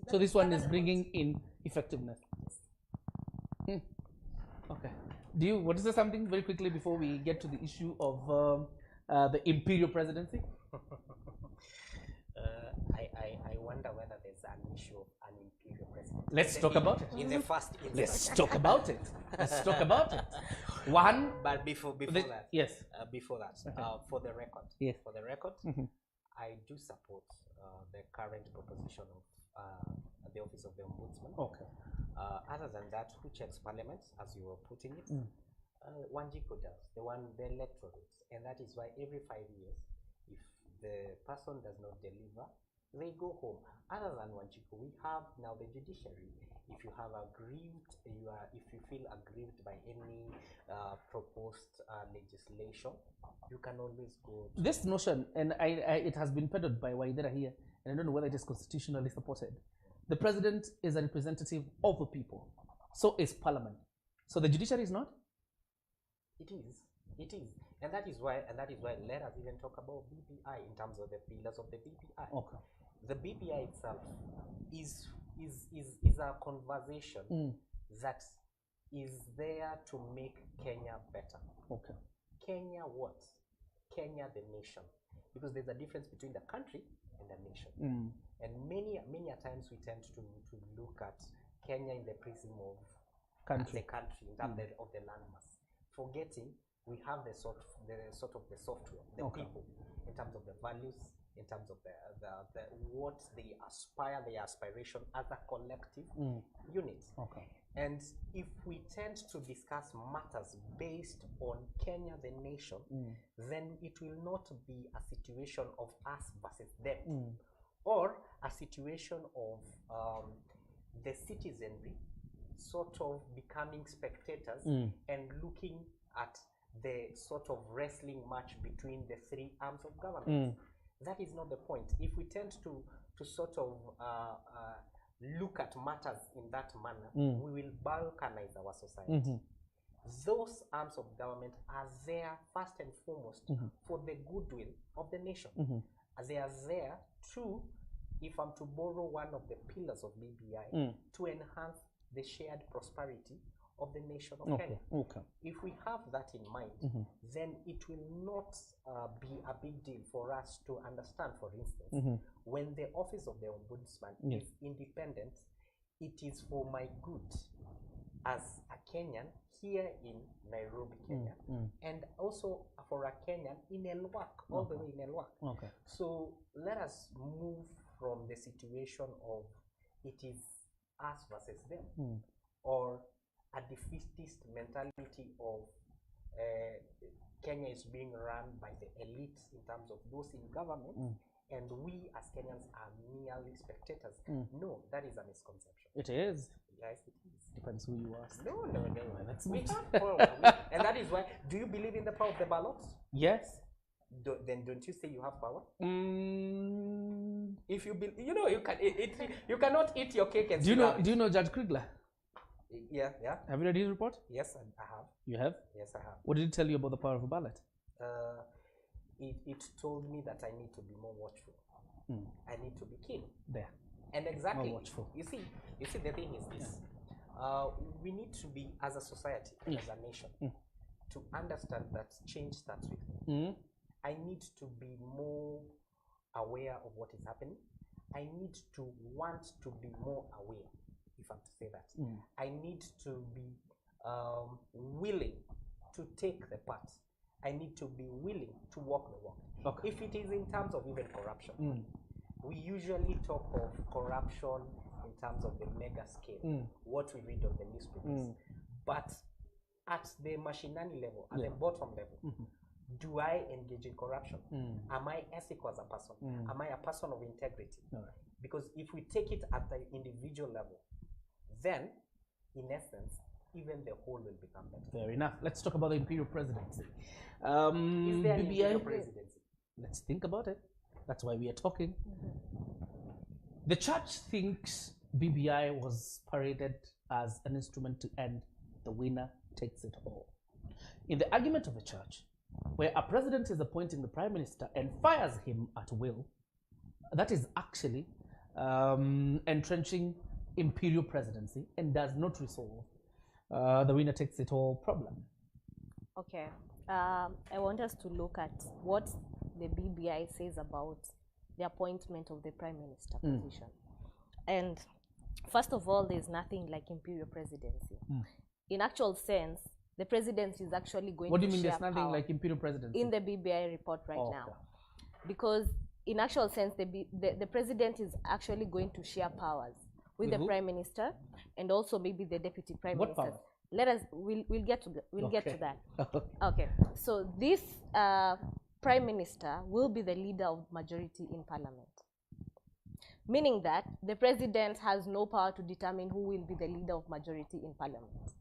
So this one is bringing in effectiveness. Okay. Want to say something very quickly before we get to the issue of the imperial presidency? I wonder whether there's an issue of an imperial presidency. Let's talk about it. In the first instance. Let's talk about it. Let's talk about it. One. But before that. Yes. Before that, for the record. Yes. For the record, I do support the current proposition of the Office of the Ombudsman. Okay. Other than that, who checks Parliament, as you were putting it? Wanjiku does, the electorate, and that is why every 5 years, if the person does not deliver, they go home. Other than Wanjiku, we have now the judiciary. If you have aggrieved, if you feel aggrieved by any proposed legislation, you can always go. This notion, and it has been peddled by Waidera here, and I don't know whether it is constitutionally supported. The president is a representative of the people. So is Parliament. So the judiciary is not? It is. It is. And that is why let us even talk about BPI in terms of the pillars of the BPI. Okay. The BPI itself is a conversation that is there to make Kenya better. Okay. Kenya what? Kenya the nation. Because there's a difference between the country and the nation. And many a times we tend to look at Kenya in the prism of the country in terms of the landmass, forgetting we have the sort of the software, the people, in terms of the values, in terms of the what they aspire, their aspiration as a collective unit. Okay. And if we tend to discuss matters based on Kenya the nation, then it will not be a situation of us versus them, or a situation of the citizenry sort of becoming spectators and looking at the sort of wrestling match between the three arms of government. That is not the point. If we tend to sort of look at matters in that manner, we will balkanize our society. Those arms of government are there first and foremost for the goodwill of the nation. They are there to, if I'm to borrow one of the pillars of BBI, to enhance the shared prosperity of the nation of Kenya. Okay. If we have that in mind, then it will not be a big deal for us to understand, for instance, when the Office of the Ombudsman is independent, it is for my good as a Kenyan here in Nairobi, Kenya, and also for a Kenyan in Elwak, all the way in Elwak. Okay. So let us move from the situation of it is us versus them, or a defeatist mentality of Kenya is being run by the elite in terms of those in government, and we as Kenyans are merely spectators. No, that is a misconception. It is. Yes, it is. Depends who you ask. No. We have power. And that is why, do you believe in the power of the ballot? Yes. Then don't you say you have power? If you you cannot eat your cake and do you know Judge Kriegler? Yeah. Have you read his report? Yes, I have. You have? Yes, I have. What did it tell you about the power of a ballot? It told me that I need to be more watchful. I need to be keen. There. And exactly. More watchful. You see, the thing is this. We need to be, as a society, as a nation, to understand that change starts with me. I need to be more aware of what is happening. I need to want to be more aware, if I'm to say that. I need to be willing to take the part. I need to be willing to walk the walk. Okay. If it is in terms of even corruption, we usually talk of corruption in terms of the mega scale, what we read on the newspapers. But at the mashinani level, at the bottom level, do I engage in corruption? Am I ethical as a person? Am I a person of integrity? Because if we take it at the individual level, then, in essence, even the whole will become better. Fair enough. Let's talk about the imperial presidency. Is there an imperial presidency? Let's think about it. That's why we are talking. The church thinks BBI was paraded as an instrument to end the winner takes it all. In the argument of the church, where a president is appointing the prime minister and fires him at will, that is actually entrenching imperial presidency and does not resolve the winner takes it all problem. Okay. I want us to look at what the BBI says about the appointment of the Prime Minister position. And first of all, there's nothing like imperial presidency. In actual sense, the presidency is actually going to What do you mean share there's nothing power like imperial presidency? in the BBI report right Oh, now. okay. Because in actual sense, the president is actually going to share powers with the who? Prime Minister and also maybe the Deputy Prime What Minister. powers? We'll get to get to Okay. that. Okay, so this Prime Minister will be the leader of majority in Parliament, meaning that the president has no power to determine who will be the leader of majority in Parliament.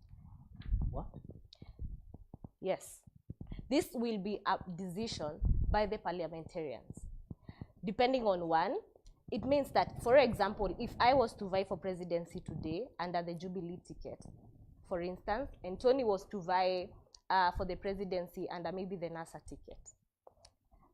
What? Yes, this will be a decision by the parliamentarians. Depending on one, it means that, for example, if I was to vie for presidency today under the Jubilee ticket, for instance, and Tony was to vie for the presidency under maybe the NASA ticket,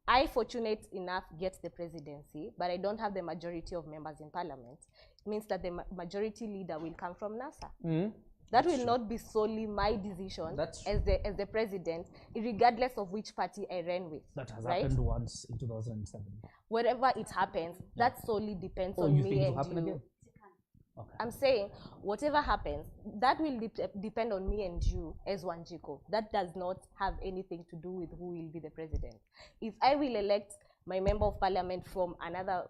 I, fortunate enough, get the presidency, but I don't have the majority of members in Parliament. It means that the majority leader will come from NASA. That will not be solely my decision as the president, regardless of which party I ran with. That has right? happened once in 2007. Wherever it happens, that solely depends on you me think it and will happen you. again? Okay. I'm saying whatever happens, that will depend on me and you as Wanjiku. That does not have anything to do with who will be the president. If I will elect my member of parliament from another,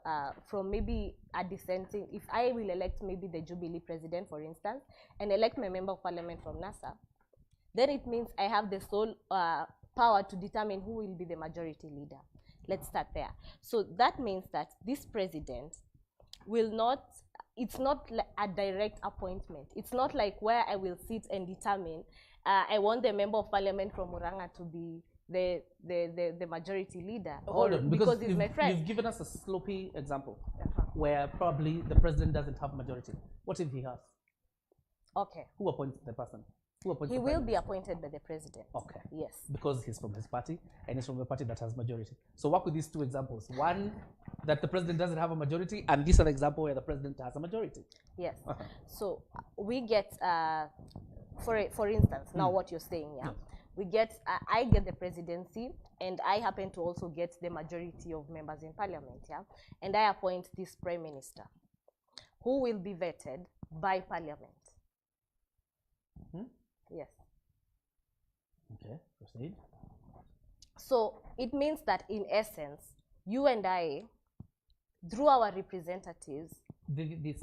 from maybe a dissenting, if I will elect maybe the Jubilee president, for instance, and elect my member of parliament from NASA, then it means I have the sole power to determine who will be the majority leader. Let's start there. So that means that this president will not, it's not like a direct appointment. It's not like where I will sit and determine, I want the member of parliament from Muranga to be the majority leader. Hold on, because he's my friend. You've given us a sloppy example where probably the president doesn't have majority. What if he has? Okay. Who appoints the person? Who appoints He the will prime be minister? appointed by the president. Okay. Yes. Because he's from his party and he's from a party that has majority. So work with these two examples. One, that the president doesn't have a majority, and this other example where the president has a majority. Yes. So we get, for instance, now what you're saying, yeah? We get, I get the presidency, and I happen to also get the majority of members in parliament, yeah? And I appoint this prime minister, who will be vetted by parliament. Yes. Okay, proceed. So it means that in essence, you and I, through our representatives, This,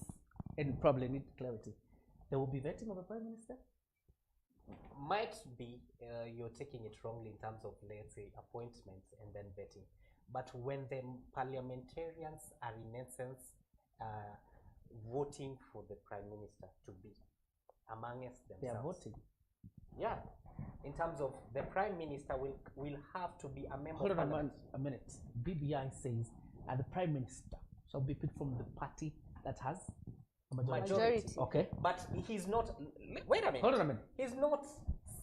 and probably need clarity. There will be vetting of a prime minister? Might be you're taking it wrongly in terms of, let's say, appointments and then vetting. But when the parliamentarians are in essence voting for the prime minister to be amongst themselves. They are voting. Yeah. In terms of the prime minister will have to be a member Hold of on parliament. a minute. BBI says the prime minister shall be picked from the party that has a majority. Majority. Okay. But he's not, wait a minute. Hold on a minute. He's not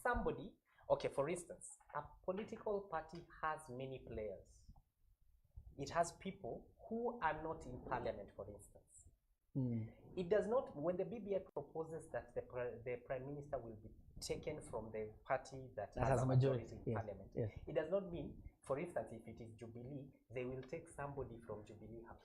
somebody, okay, for instance, a political party has many players. It has people who are not in parliament, for instance. It does not, when the BBI proposes that the prime minister will be taken from the party that has a majority in parliament, it does not mean, for instance, if it is Jubilee, they will take somebody from Jubilee House.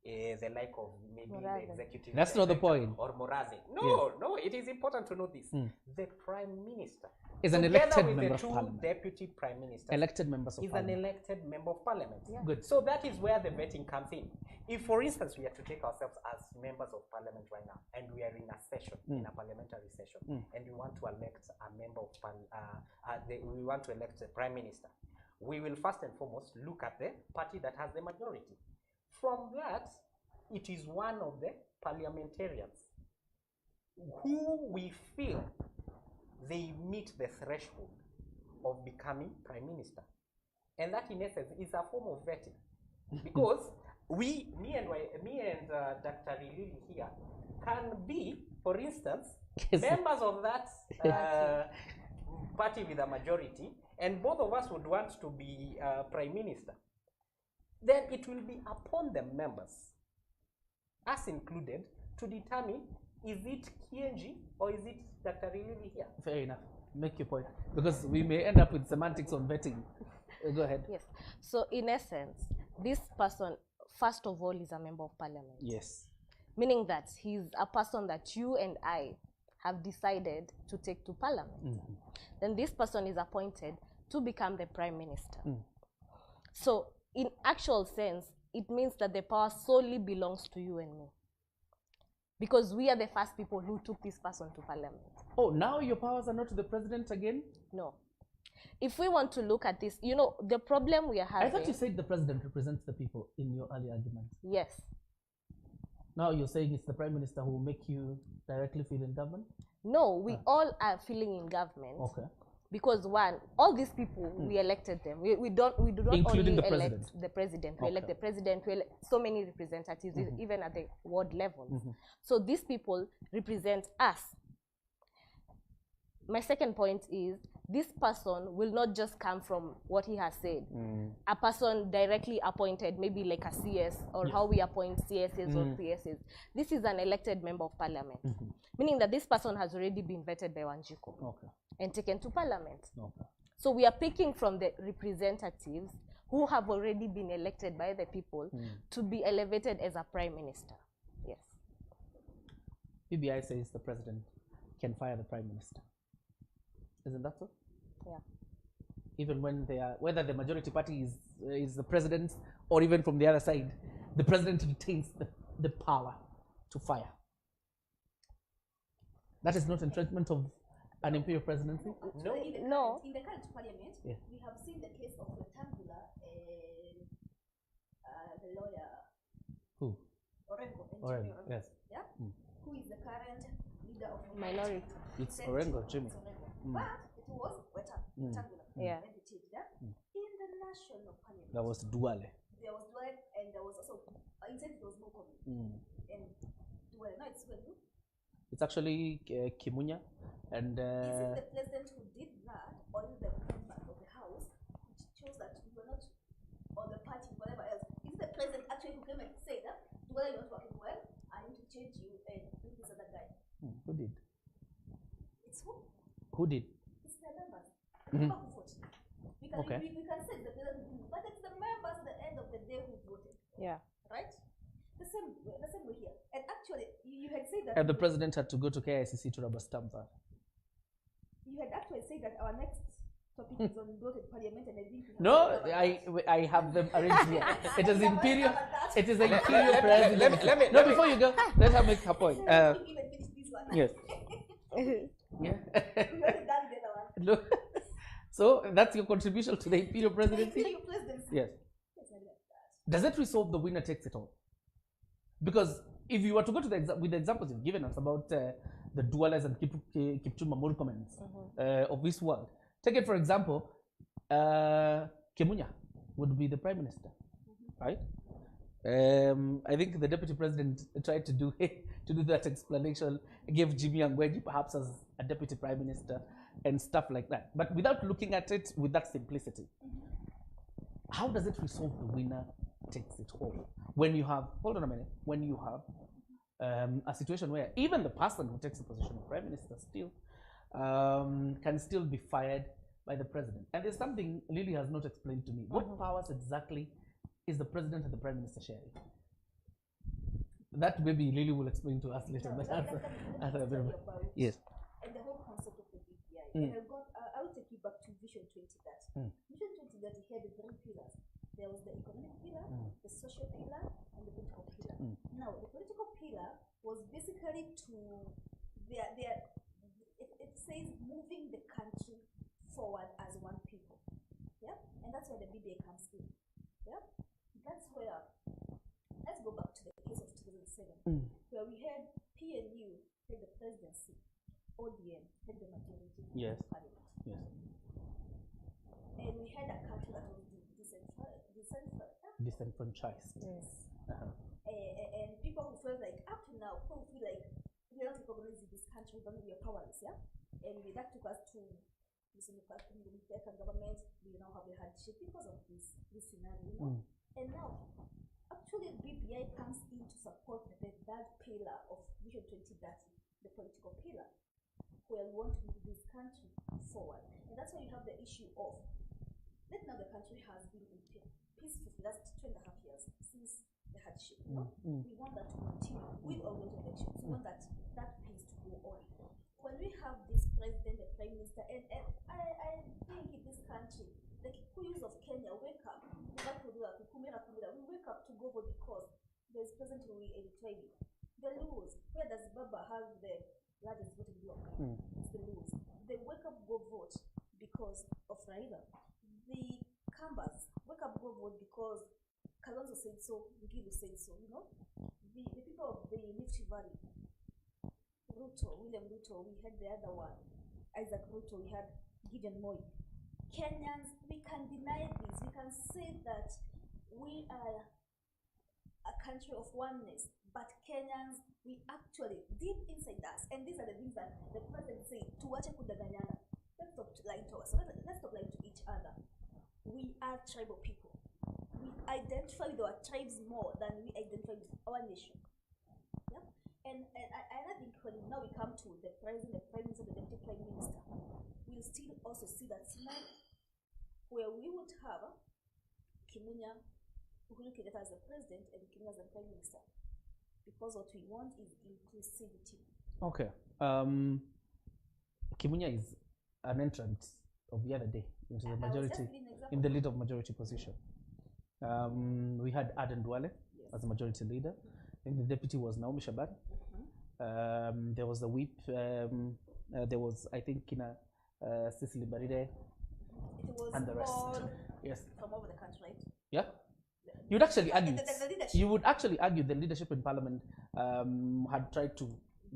The like of maybe Moraze. the executive. That's not the director point. Or Moraze. No, no, it is important to know this. The prime minister Is an together elected with member the of two parliament. deputy prime ministers, Elected members of is an parliament. elected member of parliament. Good. So that is where the vetting comes in. If, for instance, we are to take ourselves as members of parliament right now, and we are in a session, in a parliamentary session, and we want to elect a member of we want to elect the prime minister, we will first and foremost look at the party that has the majority. From that, it is one of the parliamentarians who we feel they meet the threshold of becoming prime minister. And that in essence is a form of vetting. Because me and Dr. Lili here can be, for instance, members of that party with a majority, and both of us would want to be prime minister. Then it will be upon the members, us included, to determine is it Kienji or is it Dr. Rilili here? Fair enough. Make your point. Because we may end up with semantics on vetting. Go ahead. Yes. So in essence, this person, first of all, is a member of parliament. Yes. Meaning that he's a person that you and I have decided to take to parliament. Then this person is appointed to become the prime minister. So in actual sense, it means that the power solely belongs to you and me. Because we are the first people who took this person to parliament. Oh, now your powers are not to the president again? No. If we want to look at this, you know, the problem we are having... I thought you said the president represents the people in your earlier argument. Yes. Now you're saying it's the prime minister who will make you directly feel in government? No, we all are feeling in government. Okay. Because one, all these people, we elected them. We do not Including only the elect the president. We elect the president, we elect so many representatives, even at the ward levels. So these people represent us. My second point is, this person will not just come from what he has said. A person directly appointed, maybe like a CS, or how we appoint CSs or PSs. This is an elected member of parliament. Meaning that this person has already been vetted by Wanjiku and taken to parliament. So we are picking from the representatives who have already been elected by the people to be elevated as a prime minister. Yes. PBI says the president can fire the prime minister. Isn't that so? Yeah. Even when they are, whether the majority party is the president or even from the other side, the president retains the power to fire. That is not entrenchment of an imperial presidency? No. No. In the current parliament, Yeah. we have seen the case of Rectangular and the lawyer Who? Orengo. Orengo, yes. Yeah? Who is the current leader of Minority. It's Senate. Orengo, Jimmy. It's Orengo. But it was Rectangular. Yeah. And it is that in the national parliament. That was Duale. There was Duale and there was also inside there was Mokomi. And Duale. Now it's Wenu. It's actually Kimunya and Is it the president who did that, or is it the member of the house which chose that we were not, or the party, whatever else? Is it the president actually who came and said that, whether you're not working well, I need to change you and bring this other guy? who did? It's who? Who did? It's the members. The member who voted. We can, Okay. we can say the president who, but it's the members at the end of the day who voted, Yeah. right? The same way here. And actually, you had said that And the president had to go to KICC to rubber stamp that. you had actually said that our next topic is on bloated parliament, and I think we have No, to cover that. I have them arranged here. It is Yeah, imperial. cover that. It is an imperial president. No, before you go, let her make her point. We even finish this one. Yes. We Yeah. already done the other one. Look. So that's your contribution to the imperial The presidency. imperial presidency. Yes. It's not like that. Does it resolve the winner takes it all? Because if you were to go to with the examples you've given us about the Duales and Kipchumba Murkomens of this world, take it for example, Kimunya would be the prime minister, right? I think the deputy president tried to do that explanation, gave Jimmy Angwenyi perhaps as a deputy prime minister and stuff like that. But without looking at it with that simplicity, how does it resolve the winner takes it all? When you have, hold on a minute, when you have a situation where even the person who takes the position of prime minister still can still be fired by the president. And there's something Lily has not explained to me. What powers exactly is the president and the prime minister sharing? That maybe Lily will explain to us later. But answer a bit more. Yes. And the whole concept of the BPI. And I will take you back to Vision 2030. Vision 2030 had 3 pillars. There was the economic pillar, the social pillar, and the political pillar. Now, the political pillar was basically it says moving the country forward as one people. Yeah? And that's where the BBA comes in. Yeah? That's where, let's go back to the case of 2007, where we had PNU take the presidency, ODM take the majority Yes. of parliament. Yes. And we had a country that was Disenfranchised. Yes. and people who felt like up to now, people feel like we are not recognizing this country, we are powerless, yeah? And that took us to this government. We now have a hardship because of this scenario, you know? And now, actually, BPI comes in to support the pillar of Vision 2030, the political pillar, where we want to move this country forward. And that's why you have the issue of, right now the country has been in peaceful for the last 2.5 years since the hardship. We want that to continue with or without elections. We want that peace to go on. When we have this president, the prime minister, and I think in this country, the Kikuyus of Kenya wake up, we wake up to go vote because there's President Eritrea. The Luos, where does Baba have the largest voting bloc? It's the Luos. They wake up, go vote because of Raila. The Kambas wake up, go vote because Kalonzo said so, Ngilu said so, you know? The people of the Rift Valley, William Ruto, we had the other one, Isaac Ruto, we had Gideon Moi. Kenyans, we can deny this. We can say that we are a country of oneness, but Kenyans, we actually, deep inside us, and these are the things that the president said, tuwache kudanganyana. Let's stop lying to us. Let's stop lying to each other. We are tribal people. We identify with our tribes more than we identify with our nation. Yeah? And I think when now we come to the president, the prime minister, the deputy prime minister, we'll still also see that scenario where we would have Kimunya, Uhuru Kenyatta as the president and Kimunya as the prime minister, because what we want is inclusivity. Okay. Kimunya is an entrant of the other day into the majority, in the lead of majority position. We had Aden Duale as the majority leader. I think the deputy was Naomi Shabani. There was the whip. There was, I think, Cecily Baride. And the rest. Yes. From over the country, right? Yeah. You would actually argue. You would actually argue the leadership in parliament had tried to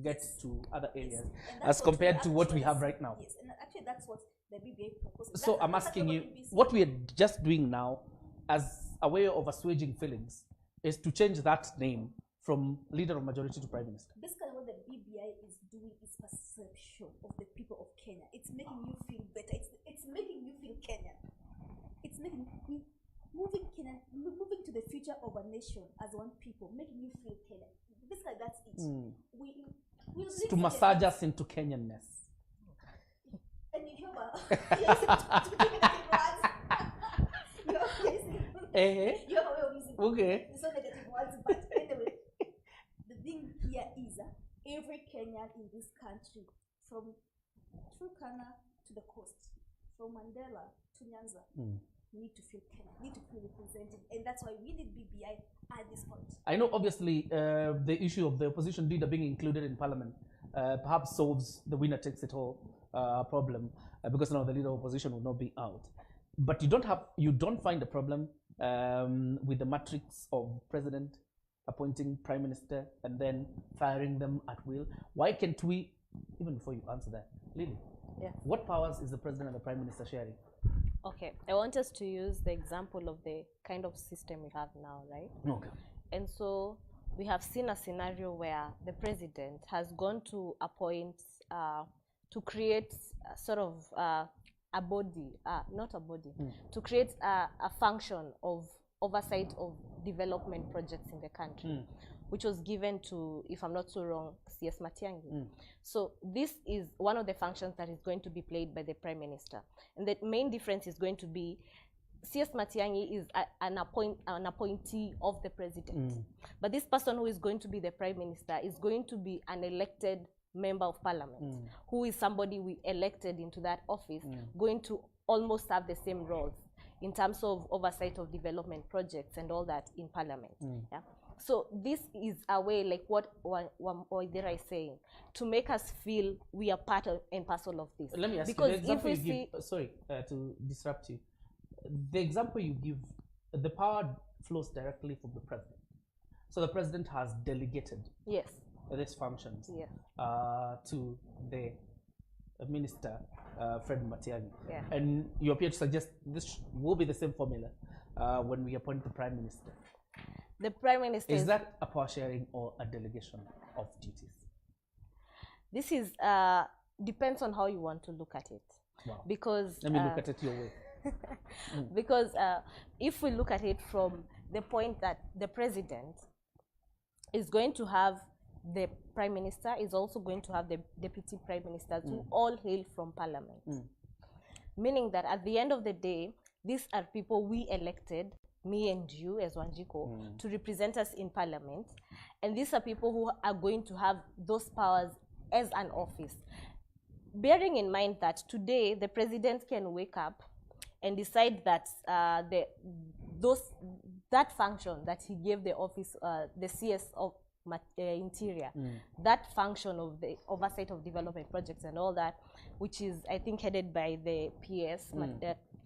get to other areas as compared to what we have right now. Yes, and actually that's what the BBI proposes. So I'm asking you, what we are just doing now, as a way of assuaging feelings, is to change that name from leader of majority to prime minister. Basically, what the BBI is doing is perception of the people of Kenya. It's making you feel better. It's making you feel Kenyan. It's making you moving to the future of a nation as one people, making you feel Kenyan. Basically, that's it. To massage us into Kenyanness. And you hear about yes, okay. It's not negative words, but anyway, the thing here is every Kenyan in this country, from Turkana to the coast, from Mandela to Nyanza, need to feel Kenyan, need to feel represented, and that's why we need BBI at this point. I know, obviously, the issue of the opposition leader being included in parliament perhaps solves the winner takes it all problem, because now the leader of opposition will not be out. But you don't find a problem with the matrix of president appointing prime minister and then firing them at will. Why can't we, even before you answer that, Lily, what powers is the president and the prime minister sharing? Okay, I want us to use the example of the kind of system we have now, right? Okay. And so we have seen a scenario where the president has gone to appoint, to create sort of a body, not a body, to create a function of oversight of development projects in the country, which was given to, if I'm not so wrong, CS Matiang'i. So this is one of the functions that is going to be played by the Prime Minister. And the main difference is going to be CS Matiang'i is an appointee of the president. But this person who is going to be the Prime Minister is going to be an elected member of parliament, who is somebody we elected into that office, going to almost have the same roles in terms of oversight of development projects and all that in parliament. Yeah. So this is a way, like what Waithera is saying, to make us feel we are part of and parcel of this. Let me ask because you, the example if we you give, sorry to disrupt you, the example you give, the power flows directly from the president. So the president has delegated these functions to the minister, Fred Matiang'i. And you appear to suggest this will be the same formula when we appoint the prime minister. The prime minister is that a power sharing or a delegation of duties? This is depends on how you want to look at it. Wow. Because let me look at it your way. Because if we look at it from the point that the president is going to have the Prime Minister is also going to have the Deputy Prime Ministers who all hail from Parliament. Meaning that at the end of the day, these are people we elected, me and you as Wanjiko, to represent us in Parliament. And these are people who are going to have those powers as an office. Bearing in mind that today the President can wake up and decide that that function that he gave the office, the CS of Interior, that function of the oversight of development projects and all that, which is, I think, headed by the PS,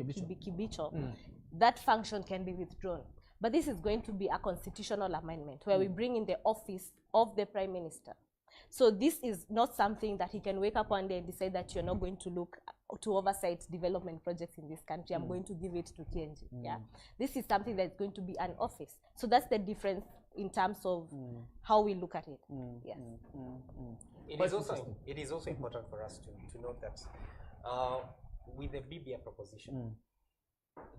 Kibicho, that function can be withdrawn. But this is going to be a constitutional amendment where we bring in the office of the Prime Minister. So this is not something that he can wake up one day and decide that you're not going to look to oversight development projects in this country. I'm going to give it to KNG. Yeah, this is something that's going to be an office. So that's the difference in terms of how we look at it. Yes. It is also important for us to note that with the BBI proposition,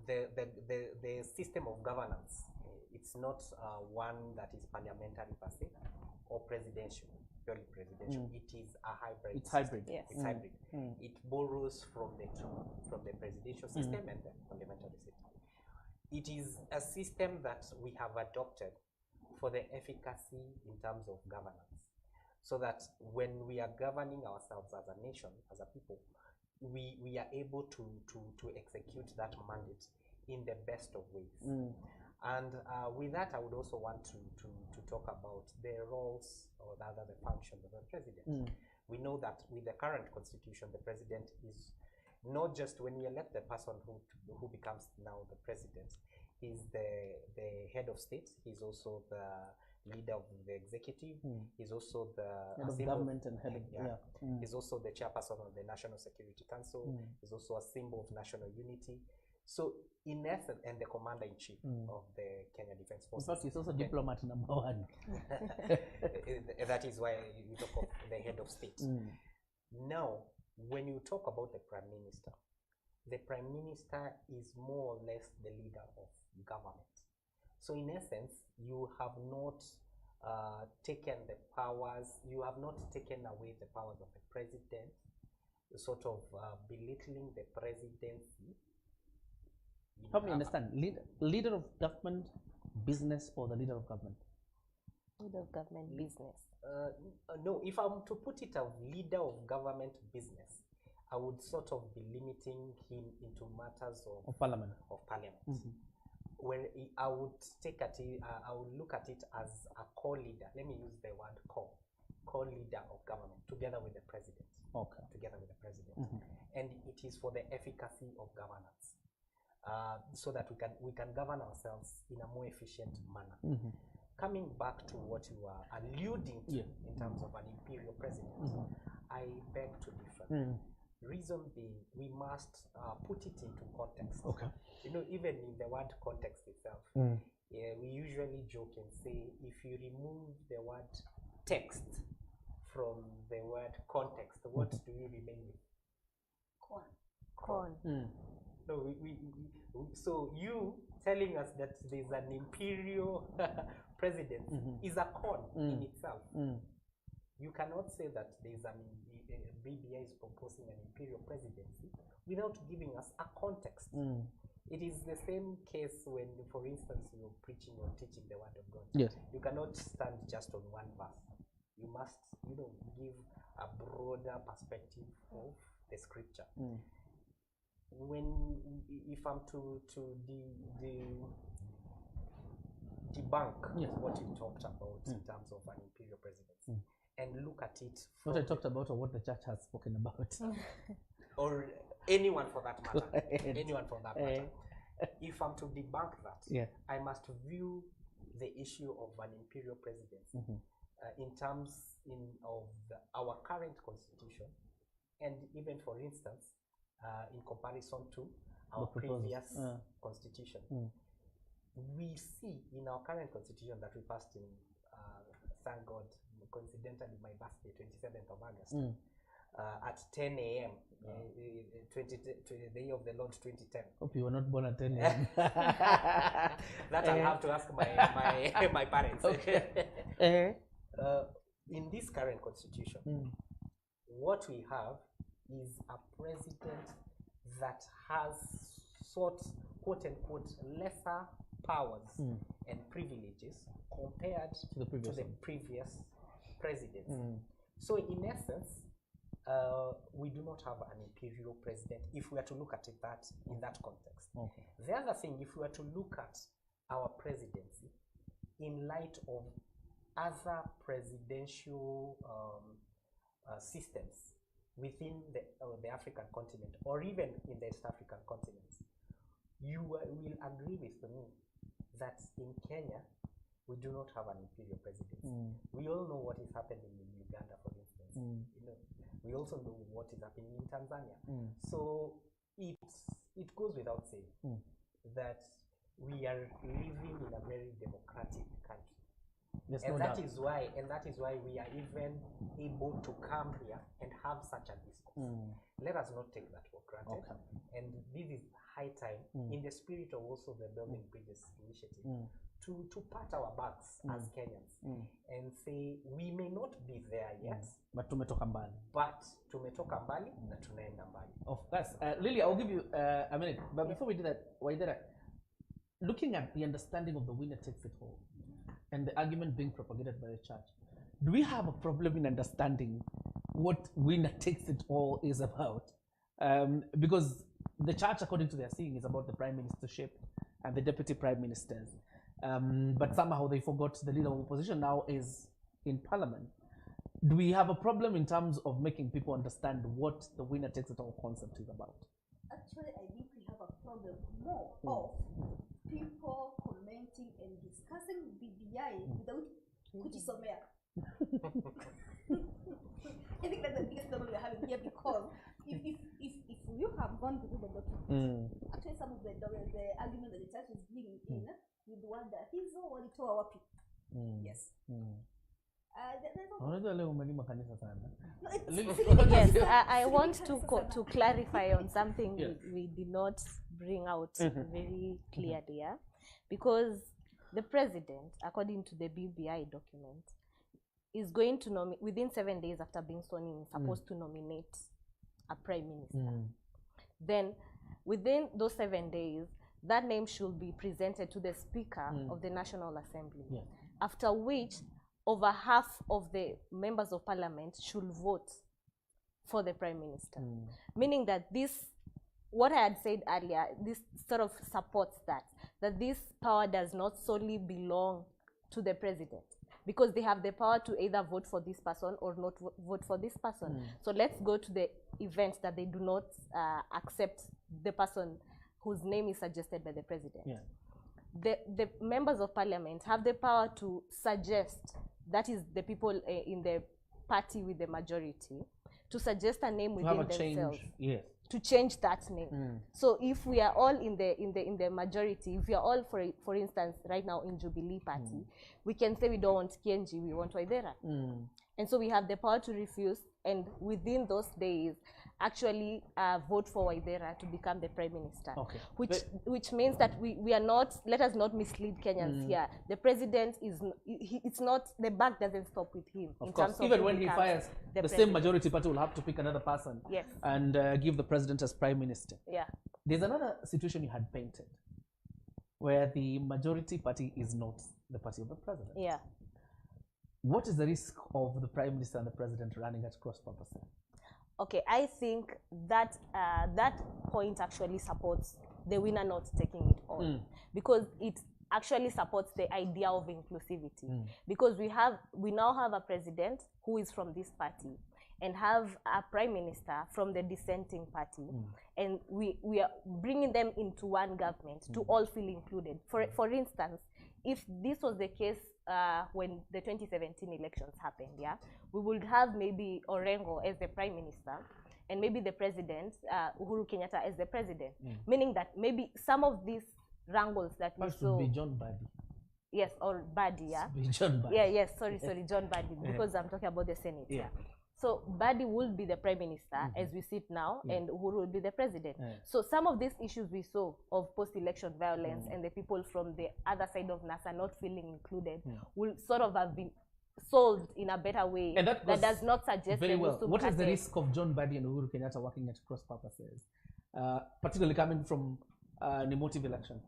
the system of governance, it's not one that is parliamentary per se or presidential, purely presidential. It is a hybrid. It's hybrid. Yes. It's hybrid. It borrows from the presidential system and the parliamentary system. It is a system that we have adopted for the efficacy in terms of governance, so that when we are governing ourselves as a nation, as a people, we are able to execute that mandate in the best of ways. And with that, I would also want to talk about the roles, or rather the functions of the president. We know that with the current constitution, the president is not just, when we elect the person who becomes now the president, he's the head of state, he's also the leader of the executive, he's also the head of government and head of, he's also the chairperson of the National Security Council, he's also a symbol of national unity. So in essence, and the commander-in-chief of the Kenya Defense Forces. In fact, he's also diplomat number one. That is why you talk of the head of state. Now, when you talk about the Prime Minister is more or less the leader of government. So in essence, you have not taken the powers, you have not taken away the powers of the president, sort of belittling the presidency. Help me understand, leader of government, business, or the leader of government? Leader of government, business. No, if I'm to put it as leader of government, business, I would sort of be limiting him into matters of parliament. Where I would take at it, I would look at it as a co-leader. Let me use the word co-leader of government, together with the president. Okay. Together with the president, and it is for the efficacy of governance, so that we can govern ourselves in a more efficient manner. Coming back to what you are alluding to in terms of an imperial president, I beg to differ. Reason being, we must put it into context. Okay. You know, even in the word context itself, we usually joke and say, if you remove the word text from the word context, what do you remain with? Corn. No, so you telling us that there's an imperial president is a con in itself. You cannot say that there's an BBI is proposing an imperial presidency without giving us a context. It is the same case when, for instance, you're preaching or teaching the word of God. Yes. You cannot stand just on one verse. You must, give a broader perspective of the scripture. If I'm to debunk what you talked about in terms of an imperial presidency, and look at it what I talked about, or what the church has spoken about, or anyone for that matter, if I'm to debunk that, I must view the issue of an imperial presidency in terms of our current constitution, and even, for instance, in comparison to our previous constitution. We see in our current constitution that we passed in, thank God, coincidentally my birthday, 27th of August, at 10 a.m., the year of the Lord 2010. Hope you were not born at 10 a.m. That I'll have to ask my parents. in this current constitution, what we have is a president that has sought, quote unquote, lesser powers and privileges compared To the previous one. previous presidents. So in essence, we do not have an imperial president if we are to look at it in that context. Okay. The other thing, if we were to look at our presidency in light of other presidential systems within the African continent, or even in the East African continent, you will agree with me that in Kenya, we do not have an imperial presidency. We all know what is happening in Uganda, for instance. You know, we also know what is happening in Tanzania. So it goes without saying that we are living in a very democratic country. And that is why we are even able to come here and have such a discourse. Let us not take that for granted. Okay. And this is high time, in the spirit of also the Building Bridges initiative, to pat our backs as Kenyans and say we may not be there yet, But tumetoka mbali. but tumetoka mbali na tunaenda mbali. Of course. Lily, I'll give you a minute. But before we do that, Waithera, looking at the understanding of the winner takes it all and the argument being propagated by the church, do we have a problem in understanding what winner takes it all is about? Because the church, according to their seeing, is about the prime ministership and the deputy prime ministers. But somehow they forgot the leader of opposition now is in parliament. Do we have a problem in terms of making people understand what the winner takes it all concept is about? Actually, I think we have a problem more of people commenting and discussing BBI without kujisomea. I think that's the biggest problem we're having here, because if you have gone through the document, actually some of the argument that the church is bringing in, you'd wonder, he's all what to our people. Yes. Unajua leo umelima kanisa sana. Yes, I want to clarify on something we did not bring out very clearly, yeah? Because the president, according to the BBI document, is going to nominate, within 7 days after being sworn in, supposed to nominate a prime minister. Then, within those 7 days, that name should be presented to the Speaker of the National Assembly, after which over half of the members of parliament should vote for the prime minister. Meaning that this, what I had said earlier, this sort of supports that this power does not solely belong to the president, because they have the power to either vote for this person or not vote for this person. So let's go to the event that they do not accept the person whose name is suggested by the president. The members of parliament have the power to suggest, that is the people in the party with the majority, to suggest a name within themselves. To change that name. So if we are all in the majority, if we are all, for instance, right now in Jubilee Party, we can say we don't want Kienji, we want Waithera. And so we have the power to refuse, and within those days, actually vote for Waithera to become the prime minister. Which means that we are not, let us not mislead Kenyans here. The president is, it's not, the buck doesn't stop with him. Of course, even when he fires, the same majority party will have to pick another person and give the president as prime minister. There's another situation you had painted where the majority party is not the party of the president. What is the risk of the prime minister and the president running at cross purposes? Okay, I think that that point actually supports the winner not taking it all, because it actually supports the idea of inclusivity. Because we now have a president who is from this party, and have a prime minister from the dissenting party, and we are bringing them into one government to all feel included. For instance, if this was the case when the 2017 elections happened, we would have maybe Orengo as the prime minister, and maybe the president, Uhuru Kenyatta, as the president. Meaning that maybe some of these wrangles that we saw. Be John Badi. Yes, or Badi, Be John Badi. Yes, sorry, John Badi, because I'm talking about the Senate. So Badi will be the prime minister as we sit now, and Uhuru will be the president. So some of these issues we saw of post-election violence and the people from the other side of NASA not feeling included will sort of have been solved in a better way And that that goes does not suggest very the well. Nusum What is the cartel. risk of John Badi and Uhuru Kenyatta working at cross purposes, particularly coming from an emotive election?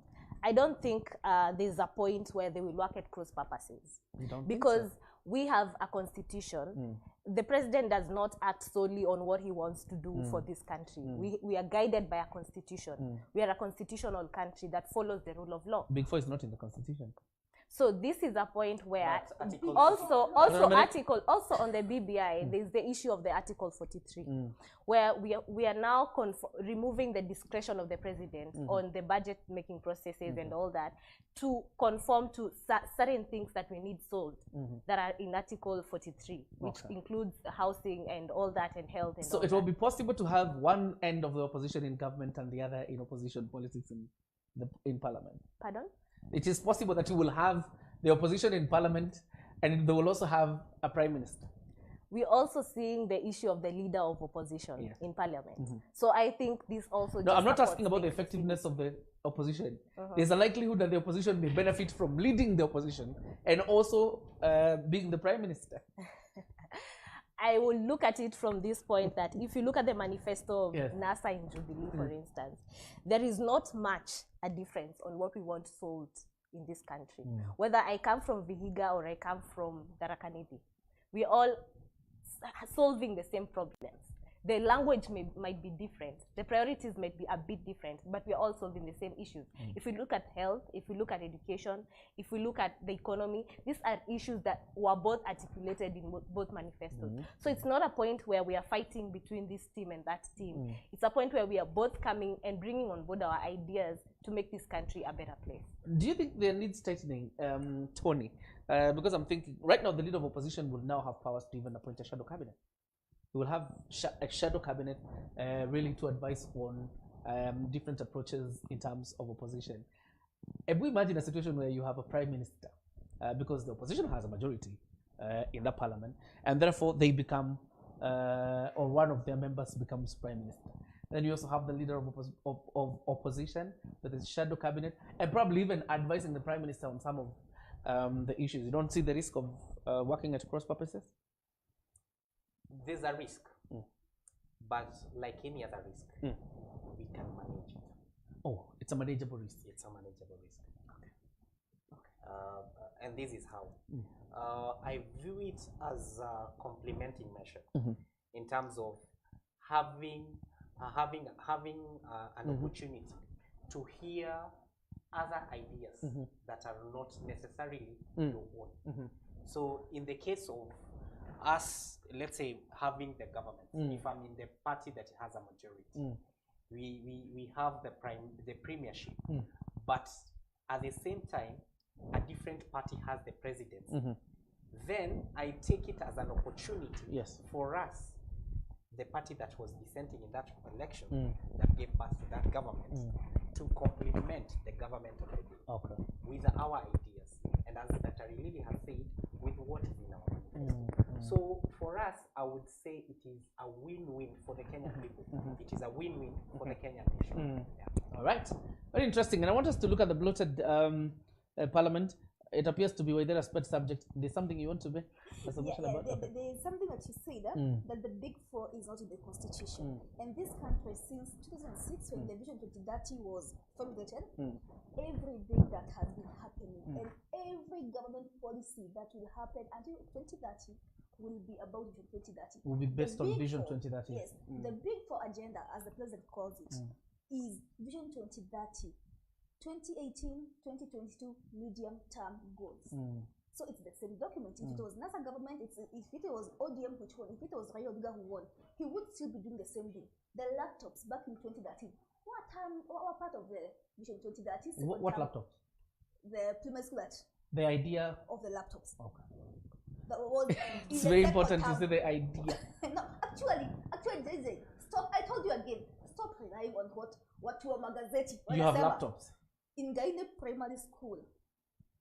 I don't think there's a point where they will work at cross purposes. You don't think Because so? we have a constitution. The president does not act solely on what he wants to do for this country. We are guided by a constitution. We are a constitutional country that follows the rule of law. Big Four is not in the constitution. So this is a point where But Article- also on the BBI, there's the issue of the Article 43, where we are now removing the discretion of the president on the budget making processes and all that to conform to certain things that we need solved that are in Article 43, which includes housing and all that and health and So all it will that. be possible to have one end of the opposition in government and the other in opposition politics in parliament. Pardon? It is possible that you will have the opposition in parliament and they will also have a prime minister. We're also seeing the issue of the leader of opposition in parliament. So I think this also No, I'm not supports asking about the things. effectiveness of the opposition. There's a likelihood that the opposition may benefit from leading the opposition and also being the prime minister. I will look at it from this point that if you look at the manifesto of Yes. NASA in Jubilee, for instance, there is not much a difference on what we want solved in this country. Whether I come from Vihiga or I come from Tharaka-Nithi, we all solving the same problems. The language might be different. The priorities might be a bit different, but we're all solving the same issues. If we look at health, if we look at education, if we look at the economy, these are issues that were both articulated in both manifestos. So it's not a point where we are fighting between this team and that team. It's a point where we are both coming and bringing on board our ideas to make this country a better place. Do you think there needs tightening, Tony? Because I'm thinking, right now the leader of opposition will now have powers to even appoint a shadow cabinet. We will have a shadow cabinet really to advise on different approaches in terms of opposition. If we imagine a situation where you have a prime minister, because the opposition has a majority in the parliament, and therefore they become, or one of their members becomes prime minister. Then you also have the leader of opposition with his shadow cabinet, and probably even advising the prime minister on some of the issues. You don't see the risk of working at cross purposes? There's a risk, but like any other risk, we can manage it. Oh, it's a manageable risk. It's a manageable risk. And this is how. I view it as a complementing measure in terms of having an opportunity to hear other ideas that are not necessarily your own. So in the case of us, let's say, having the government, if I'm in the party that has a majority, we have the premiership, but at the same time, a different party has the presidency. Then I take it as an opportunity for us, the party that was dissenting in that election, that gave birth to that government, to complement the government of the day with our ideas, and as Dr. Lily has said, with what is in our manifesto. So for us, I would say it is a win-win for the Kenyan people. It is a win-win for the Kenyan nation. All right, very interesting. And I want us to look at the bloated parliament. It appears to be Waithera's pet subject. There's something you want to be? There's something that you said that the Big Four is not in the constitution. And this country, since 2006, when the Vision 2030 was formulated, everything that has been happening and every government policy that will happen until 2030 will be about Vision 2030. Will be based on Vision Four, 2030. Yes, the Big Four agenda, as the president calls it, is Vision 2030. 2018-2022 medium-term goals. So it's the same document. If it was NASA government, if it was ODM which won, if it was Raila Odinga who won, he would still be doing the same thing. The laptops back in 2013, what part of the Vision 2030? What laptops? The primary school at the idea of the laptops. Okay. That was it's very important to say the idea. No, actually, Jay, stop. I told you again. Stop relying on what your magazeti. You have laptops. In Gaine Primary School,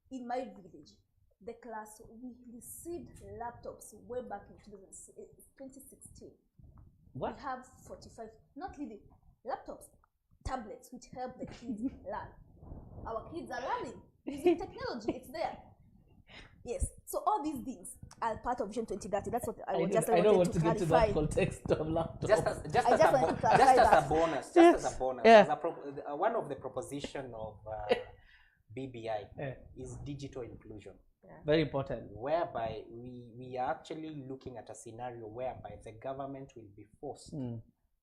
in my village, the class, we received laptops way back in 2016. What? We have 45, not really, laptops, tablets, which help the kids learn. Our kids are learning using technology, it's there. Yes. So all these things are part of Vision 2030. That's what I I was don't, just I don't wanted want to get to clarify. that context of laptop. Just as, just I as, just a, wanted to bo- just clarify as a that. bonus, just Yes. as a bonus, Yeah. as one of the proposition of BBI Yeah. is digital inclusion, Very important. whereby we are actually looking at a scenario whereby the government will be forced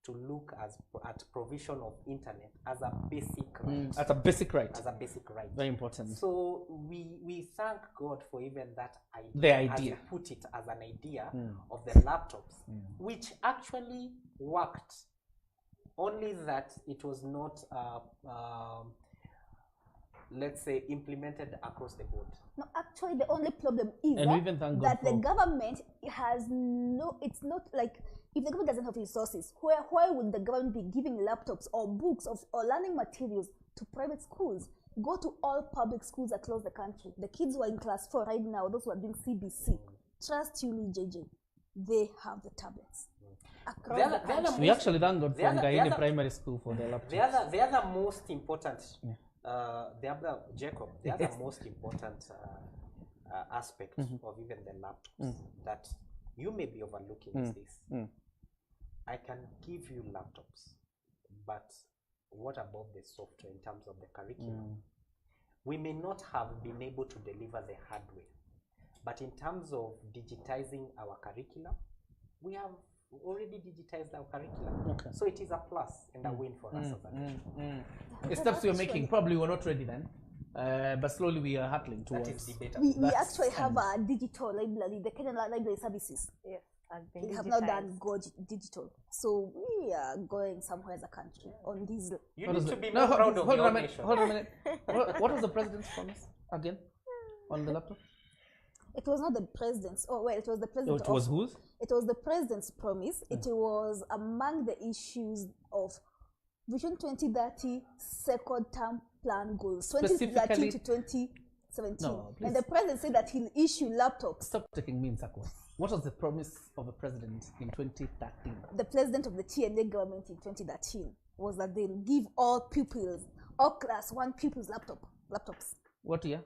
to look at provision of internet as a basic right. That's a basic right. As a basic right. Very important. So we thank God for even that idea. The As idea. you put it, as an idea of the laptops, which actually worked. Only that it was not, let's say, implemented across the board. No, actually, the only problem is And we even thank God that the for- government has no. It's not like if the government doesn't have resources, why would the government be giving laptops or books or learning materials to private schools? Go to all public schools across the country. The kids who are in class 4 right now, those who are doing CBC, trust you me, JJ, they have the tablets. Across The the other- the other country. We actually thank God The for other- the Ngaini other- Primary School for the laptop. The other most important, the other Jacob, the other most important aspect of even the laptops that you may be overlooking is this. I can give you laptops, but what about the software in terms of the curriculum? We may not have been able to deliver the hardware, but in terms of digitizing our curriculum, we have already digitized our curriculum. Okay. So it is a plus and a win for us as a nation. The steps you're making, probably we're not ready then, but slowly we are hurtling That is towards. debatable. We That's actually have a digital library, the Kenyan Library Services. Yes, has been We have not done digitized. go digital. So we are going somewhere as a country on these. You What need is to it? be No, more proud of hold your on a minute. nation. Hold on a minute. What was the president's promise again on the laptop? It was not the president's. Oh well, it was the president. It was whose? It was the president's promise. It was among the issues of Vision 2030 second term plan goals, 2013 to 2017. No, and the president said that he'll issue laptops. Stop taking me in circles. What was the promise of a president in 2013? The president of the TNA government in 2013 was that they'll give all pupils, all class 1 pupils laptops. What year?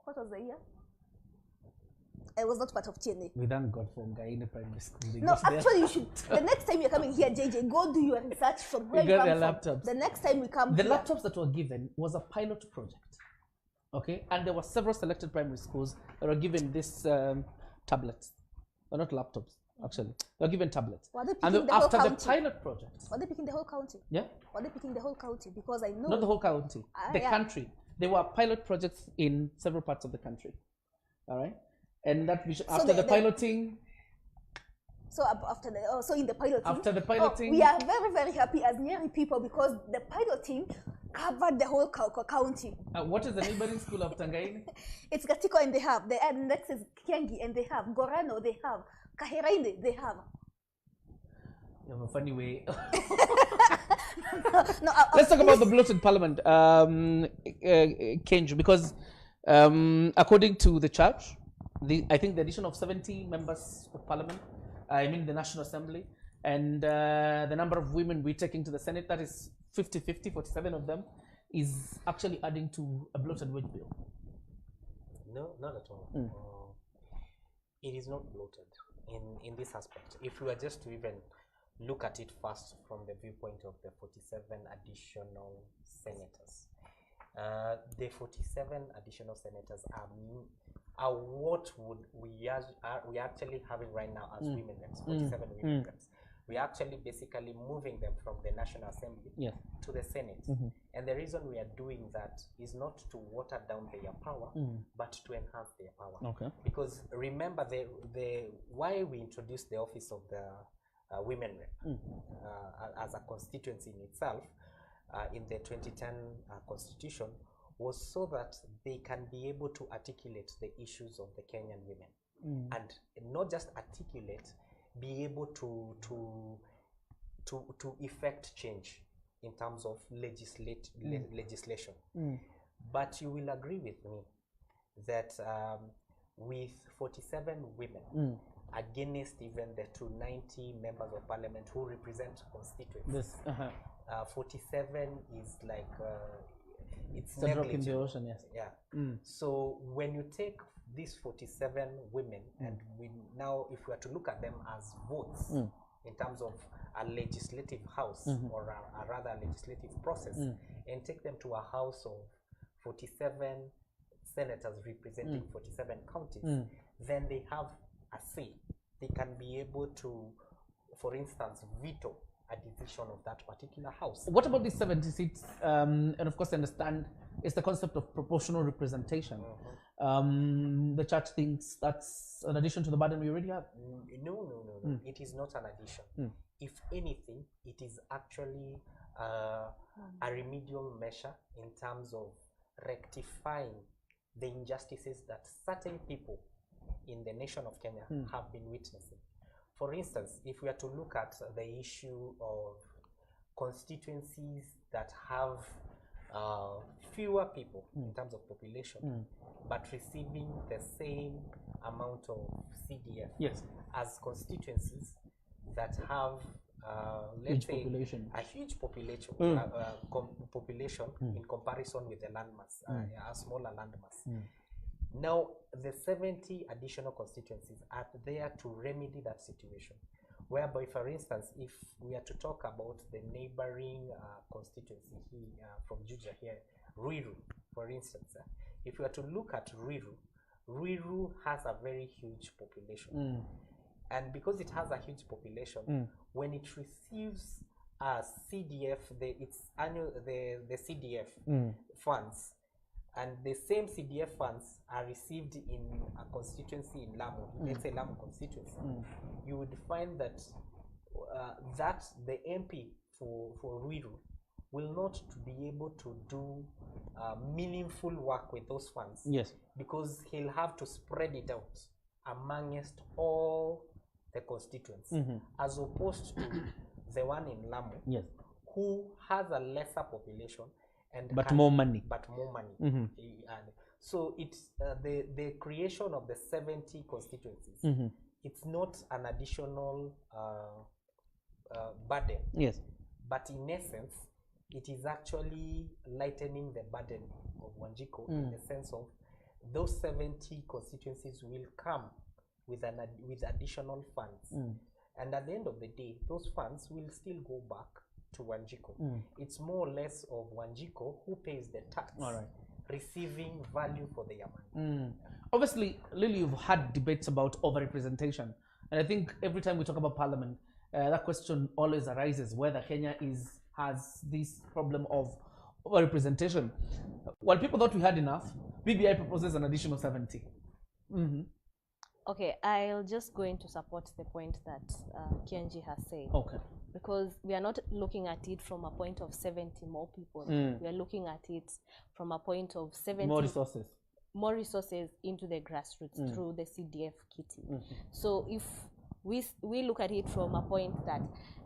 What was the year? I was not part of TNA. We thank God for Ngaini Primary School. They No, got their- actually, you should. The next time you're coming here, JJ, go do your research from where We you got come their from. laptops. The next time we come The here, laptops that were given was a pilot project, okay? And there were several selected primary schools that were given this tablets, or not laptops, actually. They were given tablets. Were they And picking the whole after the county? pilot project, were they picking the whole county? yeah, Were they picking the whole county? Because I know. not the whole county, the yeah. country. There were pilot projects in several parts of the country, all right? And that after the piloting, So after the so in the piloting. After the piloting- we are very very happy as Nyeri people because the piloting covered the whole county. what is the neighboring school of Ngaini? It's Gatiko and they have. The next is Kiengi and they have. Gorano they have. Kahiraine they have. You have a funny way. No, Let's talk about the bloated parliament, Kenju, because according to the church, I think the addition of 70 members of parliament, I mean the National Assembly, and the number of women we're taking to the Senate, that is 50-50, 47 of them, is actually adding to a bloated wage bill. No, not at all. It is not bloated in this aspect. If we were just to even look at it first from the viewpoint of the 47 additional senators, the 47 additional senators are what we are actually having right now as women reps, 47 women reps. We are actually basically moving them from the National Assembly to the Senate. And the reason we are doing that is not to water down their power, but to enhance their power. Okay. Because remember, the why we introduced the office of the women rep as a constituency in itself in the 2010 constitution was so that they can be able to articulate the issues of the Kenyan women, and not just articulate, be able to effect change in terms of legislation. But you will agree with me that with 47 women against even the 290 members of parliament who represent constituencies, 47 is like it's a drop in the negligible. ocean, yes. Yeah. Mm. So when you take these 47 women, and we now, if we are to look at them as votes in terms of a legislative house or a rather legislative process, and take them to a house of 47 senators representing 47 counties, then they have a say. They can be able to, for instance, veto a decision of that particular house. What about the 70 seats? And of course, I understand it's the concept of proportional representation. The church thinks that's an addition to the burden we already have. No. It is not an addition. If anything, it is actually a remedial measure in terms of rectifying the injustices that certain people in the nation of Kenya have been witnessing. For instance, if we are to look at the issue of constituencies that have fewer people in terms of population, but receiving the same amount of CDF as constituencies that have let's say a huge population, population in comparison with the landmass, a smaller landmass. Now, the 70 additional constituencies are there to remedy that situation. Whereby, for instance, if we are to talk about the neighboring constituency from Juja here, Ruiru, for instance, if we are to look at Ruiru, Ruiru has a very huge population. And because it has a huge population, when it receives CDF, the CDF funds, and the same CDF funds are received in a constituency in Lamu, let's say Lamu constituency, you would find that that the MP for Ruiru will not be able to do meaningful work with those funds. Yes. Because he'll have to spread it out amongst all the constituents, as opposed to the one in Lamu, who has a lesser population and more money. And so it's the creation of the 70 constituencies. It's not an additional burden. Yes. But in essence, it is actually lightening the burden of Wanjiko in the sense of those 70 constituencies will come with additional funds. And at the end of the day, those funds will still go back to Wanjiko. It's more or less of Wanjiko who pays the tax, receiving value for their money. Obviously, Lily, you've had debates about overrepresentation. And I think every time we talk about parliament, that question always arises, whether Kenya has this problem of overrepresentation. While people thought we had enough, BBI proposes an additional 70. Okay, I'll just go in to support the point that Kianji has said. Okay. Because we are not looking at it from a point of 70 more people. We are looking at it from a point of 70 more resources into the grassroots through the CDF kitty. So if we look at it from a point that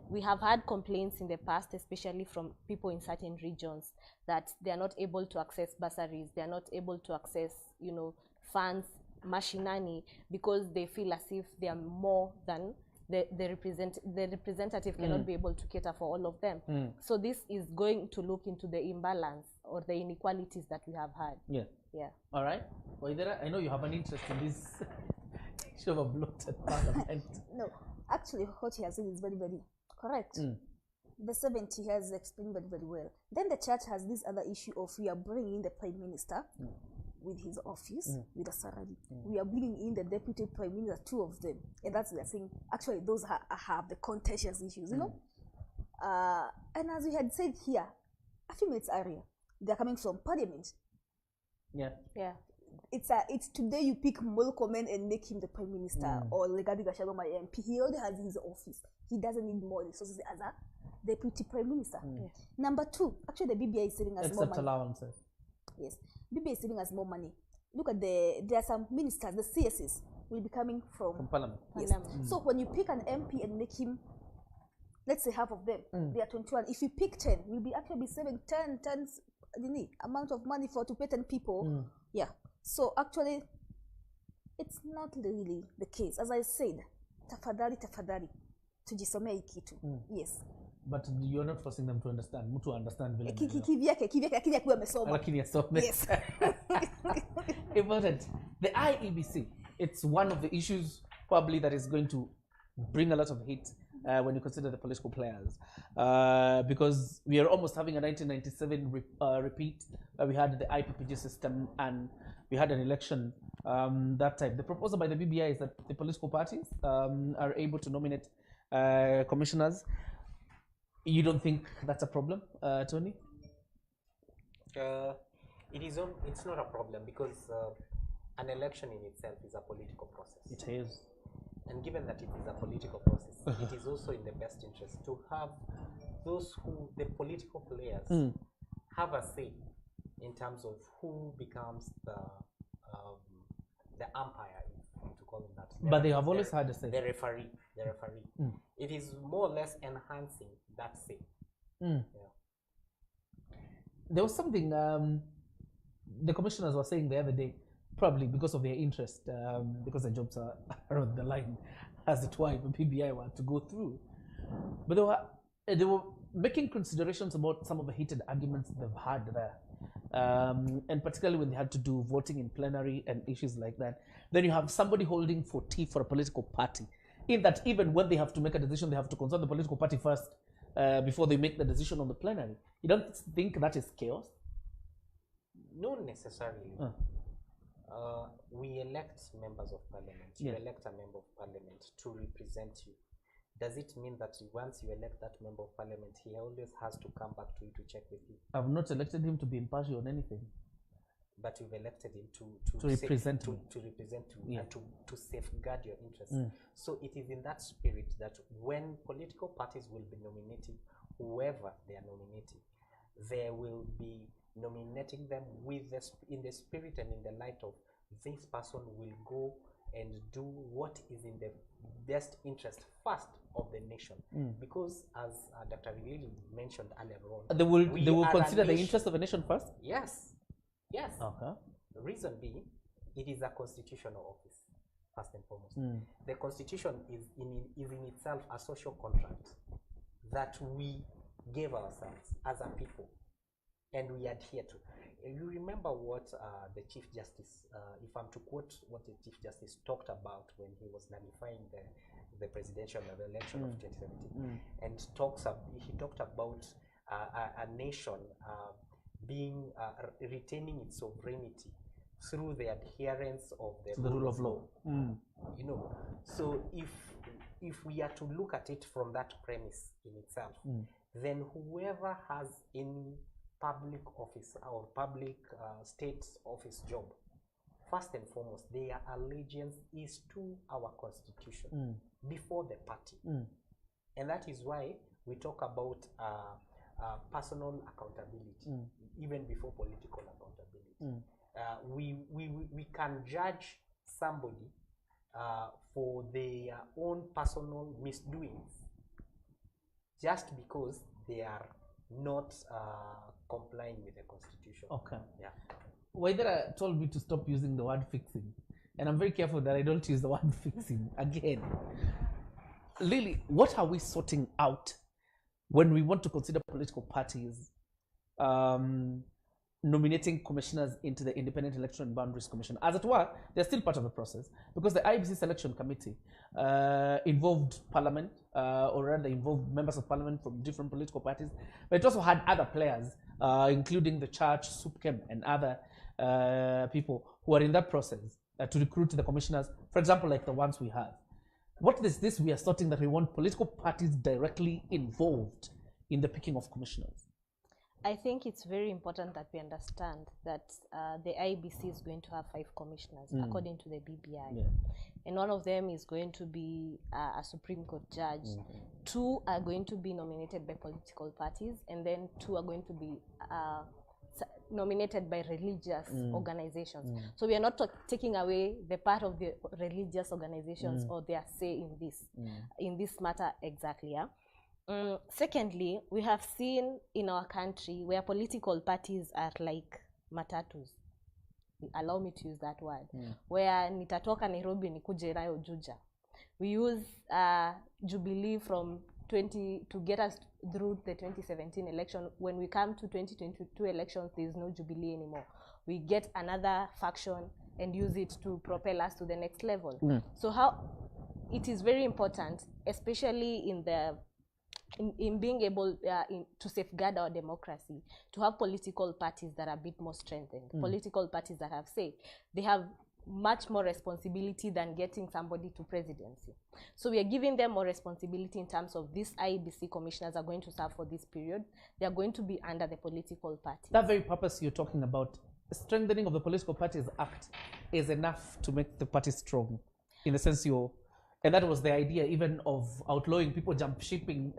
we have had complaints in the past, especially from people in certain regions, that they are not able to access bursaries, they are not able to access, funds, mashinani, because they feel as if they are more than the representative cannot be able to cater for all of them. So this is going to look into the imbalance or the inequalities that we have had. Yeah. All right. Waithera, I know you have an interest in this issue of a bloated parliament. No, actually, what he has said is very, very correct. The 70 has explained very, very well. Then the church has this other issue of we are bringing the prime minister with his office, with a salary. We are bringing in the deputy prime minister, 2 of them. And that's the thing. Actually, those have the contentious issues, And as we had said here, a few minutes earlier, they're coming from parliament. Yeah. It's today you pick Murkomen and make him the prime minister, or Rigathi Gachagua my MP. He already has his office. He doesn't need more resources as a deputy prime minister. Number 2, actually the BBI is saving us more money. Except allowances. Yes, BBI is saving us more money. Look at there are some ministers, the CSs will be coming from parliament. Yes. So when you pick an MP and make him, let's say half of them, they are 21. If you pick 10, you'll be actually saving 10 amount of money to pay 10 people. Yeah. So actually, it's not really the case. As I said, tafadhali, tujisomea hii kitu. Yes. But you're not forcing them to understand. Mtu understand vile. Kivyake lakini akiwa amesoma. Lakini asome. Yes. Important. The IEBC, it's one of the issues probably that is going to bring a lot of hate when you consider the political players. Because we are almost having a 1997 repeat where we had the IPPG system and we had an election that time. The proposal by the BBI is that the political parties are able to nominate commissioners. You don't think that's a problem, Tony? It's not a problem because an election in itself is a political process. It is. And given that it is a political process, it is also in the best interest to have the political players have a say in terms of who becomes the umpire, to call them that. But they have always had a say. The referee. It is more or less enhancing that say. Yeah. There was something the commissioners were saying the other day, probably because of their interest, because the jobs are on the line, as it were, the PBI were to go through. But they were making considerations about some of the heated arguments they've had there. And particularly when they had to do voting in plenary and issues like that. Then you have somebody holding for tea for a political party. In that even when they have to make a decision, they have to consult the political party first before they make the decision on the plenary. You don't think that is chaos? Not necessarily. We elect members of parliament. You elect a member of parliament to represent you. Does it mean that once you elect that member of parliament, he always has to come back to you to check with you? I've not elected him to be impartial on anything. But you've elected him to represent you and to safeguard your interests. So it is in that spirit that when political parties will be nominating whoever they are nominating, they will be nominating them in the spirit and in the light of this person will go and do what is in the best interest first of the nation. Because as Dr. Rilili mentioned earlier on, they will consider the interest of the nation first? Yes. Okay. The reason being, it is a constitutional office, first and foremost. The constitution is in itself a social contract that we gave ourselves as a people and we adhere to. You remember what the Chief Justice, if I'm to quote what the Chief Justice talked about when he was nullifying the presidential election of 2017, and he talked about a nation being retaining its sovereignty through the adherence of the rule of law. You know, so if we are to look at it from that premise in itself, then whoever has any public office or public state office job, first and foremost, their allegiance is to our constitution before the party. And that is why we talk about personal accountability, even before political accountability. We can judge somebody for their own personal misdoings just because they are not complying with the constitution. Okay. Yeah. Waithera told me to stop using the word fixing, and I'm very careful that I don't use the word fixing again. Lily, what are we sorting out when we want to consider political parties nominating commissioners into the Independent Election and Boundaries Commission? As it were, they're still part of the process because the IEBC selection committee involved parliament, or rather involved members of parliament from different political parties, but it also had other players, including the church, SUPKEM, and other people who are in that process to recruit the commissioners, for example, like the ones we have. What is this we are sorting that we want political parties directly involved in the picking of commissioners? I think it's very important that we understand that the IEBC is going to have 5 commissioners, according to the BBI. Yeah. And one of them is going to be a Supreme Court judge. 2 are going to be nominated by political parties, and then 2 are going to be nominated by religious organizations. So we are not taking away the part of the religious organizations or their say in this matter exactly. Yeah? Secondly, we have seen in our country where political parties are like matatus. Allow me to use that word. Where nitatoka Nairobi nikuje nayo Juja. We use Jubilee from to get us through the 2017 election. When we come to 2022 elections, there is no Jubilee anymore. We get another faction and use it to propel us to the next level. So how it is very important, especially in being able to safeguard our democracy, to have political parties that are a bit more strengthened, political parties that have say. They have much more responsibility than getting somebody to presidency. So we are giving them more responsibility in terms of these IEBC commissioners are going to serve for this period. They are going to be under the political party. That very purpose you're talking about, strengthening of the Political Parties Act, is enough to make the party strong, in the sense and that was the idea even of outlawing people jump shipping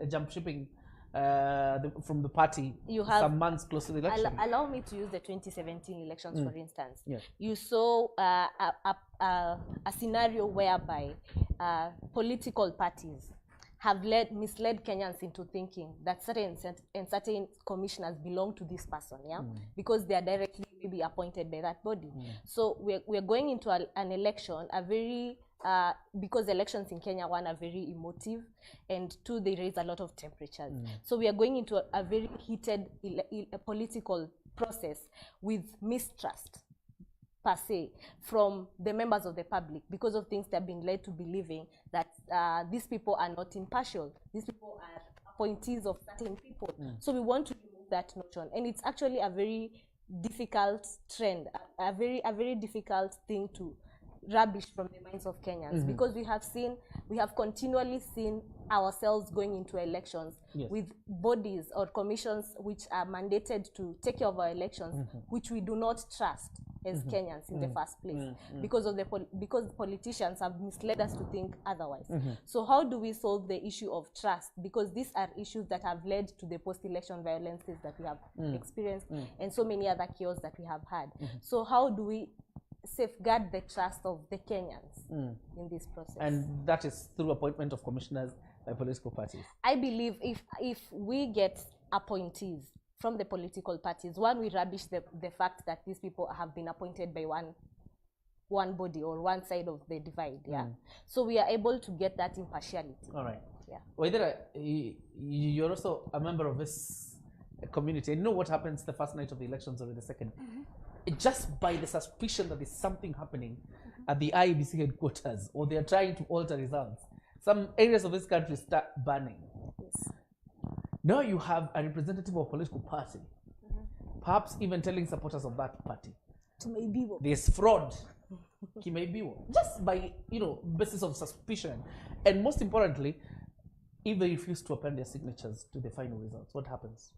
from the party some months close to the election. Allow me to use the 2017 elections, for instance. Yeah. You saw a scenario whereby political parties have misled Kenyans into thinking that certain commissioners belong to this person, because they are directly maybe appointed by that body. So we're going into an election, because elections in Kenya, one, are very emotive, and two, they raise a lot of temperatures. So we are going into a very heated political process with mistrust, per se, from the members of the public, because of things they've been led to believing that these people are not impartial. These people are appointees of certain people. So we want to remove that notion, and it's actually a very difficult trend, a very difficult thing to rubbish from the minds of Kenyans, because we have continually seen ourselves going into elections with bodies or commissions which are mandated to take care of our elections, which we do not trust as Kenyans in the first place, because politicians have misled us to think otherwise. So how do we solve the issue of trust? Because these are issues that have led to the post-election violences that we have experienced, and so many other chaos that we have had. So how do we safeguard the trust of the Kenyans in this process? And that is through appointment of commissioners by political parties. I believe if we get appointees from the political parties, one, we rubbish the fact that these people have been appointed by one body or one side of the divide. So we are able to get that impartiality. All right. Waithera, you're also a member of this community. You know what happens the first night of the elections or the second? Just by the suspicion that there's something happening at the IEBC headquarters, or they are trying to alter results, some areas of this country start burning. Now you have a representative of a political party, perhaps even telling supporters of that party, there's fraud, just by basis of suspicion. And most importantly, if they refuse to append their signatures to the final results, what happens?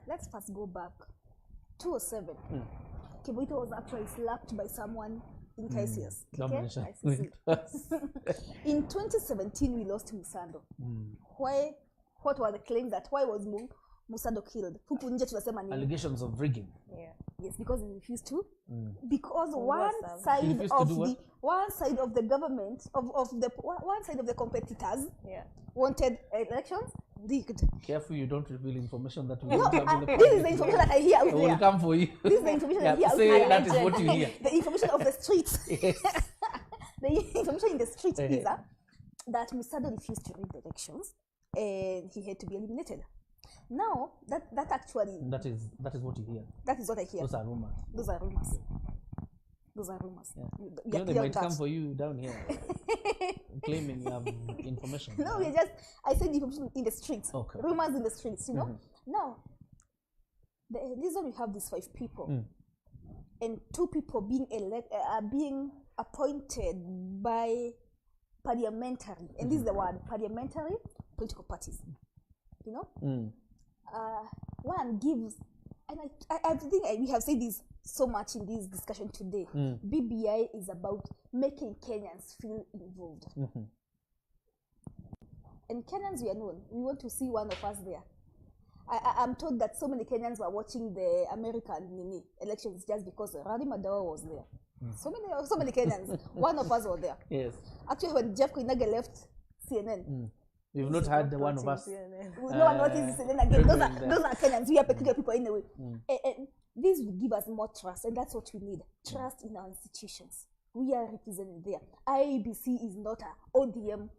Let's first go back. 2007. Kibuito was actually slapped by someone in KCS. In 2017, we lost Musando. Why? What were the claims that why was Musando killed? Allegations of rigging. Yes, because he refused to. Because one side of the government one side of the competitors wanted elections rigged. Careful, you don't reveal information that will this is the information that I hear out there. will come for you. This is the information I hear out say there. that is what you hear. The information of the streets. Yes. The information in the streets is that Musado refused to rig the elections and he had to be eliminated. Now that actually that is what you hear. That is what I hear. Those are rumors. Those are rumors. Those are rumors. They might come for you down here, claiming you have information. No, I said information in the streets. Okay. Rumors in the streets, Now, the reason we have these 5 people and 2 people being appointed by parliamentary, and this is the word, parliamentary political parties. One gives, and I think we have said this so much in this discussion today. BBI is about making Kenyans feel involved. And Kenyans, we are known. We want to see one of us there. I'm told that so many Kenyans were watching the American elections just because Radi Madawa was there. So many Kenyans. One of us was there. Yes. Actually, when Jeff Koinange left CNN, we've not had the one of us. No one noticed CNN again. Those are Kenyans. We are peculiar people anyway. And this will give us more trust, and that's what we need. Trust in our institutions. We are represented there. IEBC is not an ODM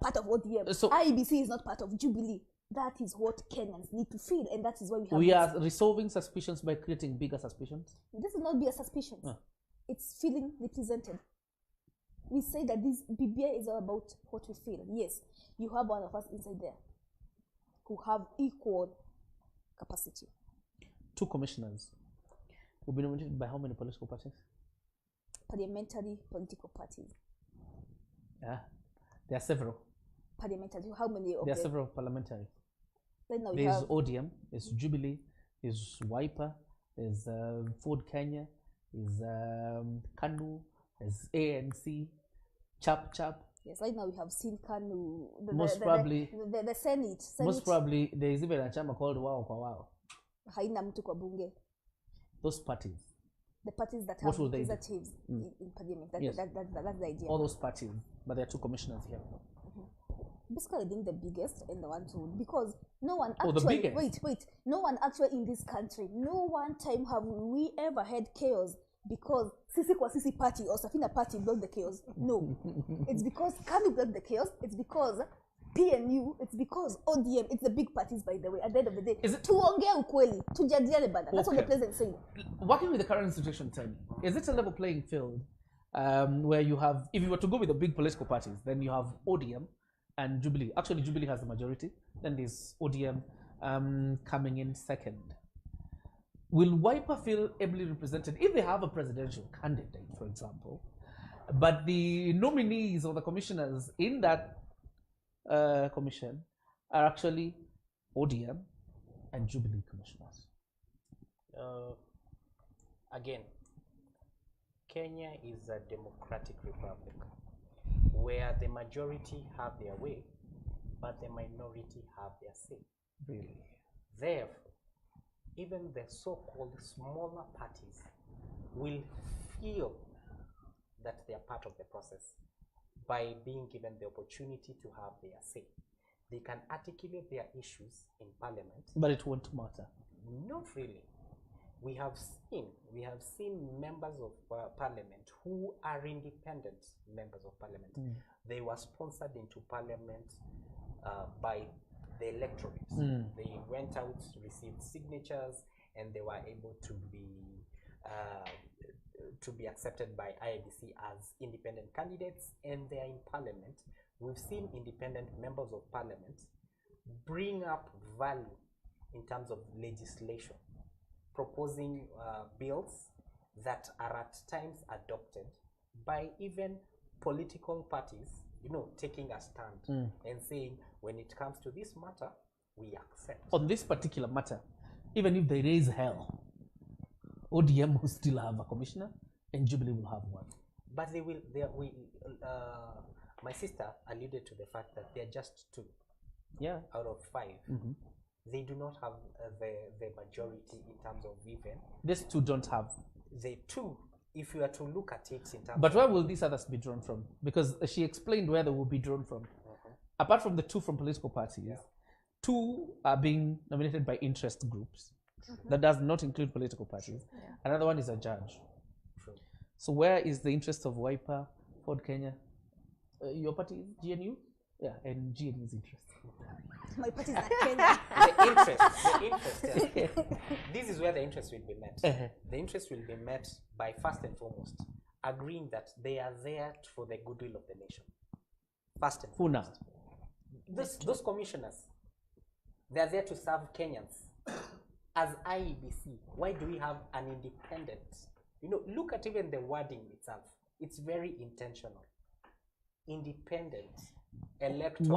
part of ODM. So- IEBC is not part of Jubilee. That is what Kenyans need to feel, and that is why we have We this. are resolving suspicions by creating bigger suspicions. This will not be a suspicion. Ah. It's feeling represented. We say that this BBI is all about what we feel. Yes, you have one of us inside there who have equal capacity. 2 commissioners will be nominated by how many political parties? Parliamentary political parties. Yeah, there are several. Parliamentary. How many of There are them? several parliamentary. Right now we There's have ODM, there's Jubilee, there's Wiper, there's Ford Kenya, there's KANU, there's ANC, Chap. yes. Right now we have seen KANU. Most probably- the Senate. Most probably, there is even a chama called Wao kwa Wao. haina mtu kwa bunge. Those parties, The parties that What have will they do? representatives in parliament. Yes. That's the idea. all those parties, but there are 2 commissioners here. Basically, I think the biggest and the one to, because no one Oh, the actually biggest? wait, no one actually in this country, no one time have we ever had chaos because Sisi kwa Sisi party or Safina party blocked the chaos. No, it's because KANU blocked the chaos. It's because PNU. It's because ODM. It's the big parties, by the way. At the end of the day, Is it- tuongea ukweli, tujadiliane bana. That's what the Okay. president is saying. Working with the current situation, tell me, is it a level playing field where you have, if you were to go with the big political parties, then you have ODM and Jubilee. Actually, Jubilee has the majority. Then there's ODM coming in second. Will Wiper feel ably represented if they have a presidential candidate, for example, but the nominees or the commissioners in that commission are actually ODM and Jubilee commissioners? Again, Kenya is a democratic republic where the majority have their way, but the minority have their say. Really? Therefore, even the so-called smaller parties will feel that they are part of the process by being given the opportunity to have their say. They can articulate their issues in parliament. But it won't matter. Not really. We have seen members of parliament who are independent members of parliament. They were sponsored into parliament by the electorate. They went out, received signatures, and they were able to be accepted by IEBC as independent candidates, and they are in parliament. We've seen independent members of parliament bring up value in terms of legislation, proposing bills that are at times adopted by even political parties, taking a stand and saying, when it comes to this matter, we accept. On this particular matter, even if they raise hell, ODM will still have a commissioner and Jubilee will have one. But my sister alluded to the fact that they're just 2 Yeah. out of 5. They do not have the majority in terms of even. These 2 don't have. The 2, if you are to look at it in terms But of, where will these others be drawn from? Because she explained where they will be drawn from. Apart from the 2 from political parties, 2 are being nominated by interest groups. That does not include political parties. Another one is a judge. True. So where is the interest of Wiper, Ford Kenya? Your party is GNU? Yeah, and GNU's interest. My parties are Kenya. the interest, this is where the interest will be met. The interest will be met by, first and foremost, agreeing that they are there for the goodwill of the nation. First and Who now? foremost. Those commissioners, they are there to serve Kenyans. As IEBC, why do we have an independent? Look at even the wording itself. It's very intentional. Independent, electoral.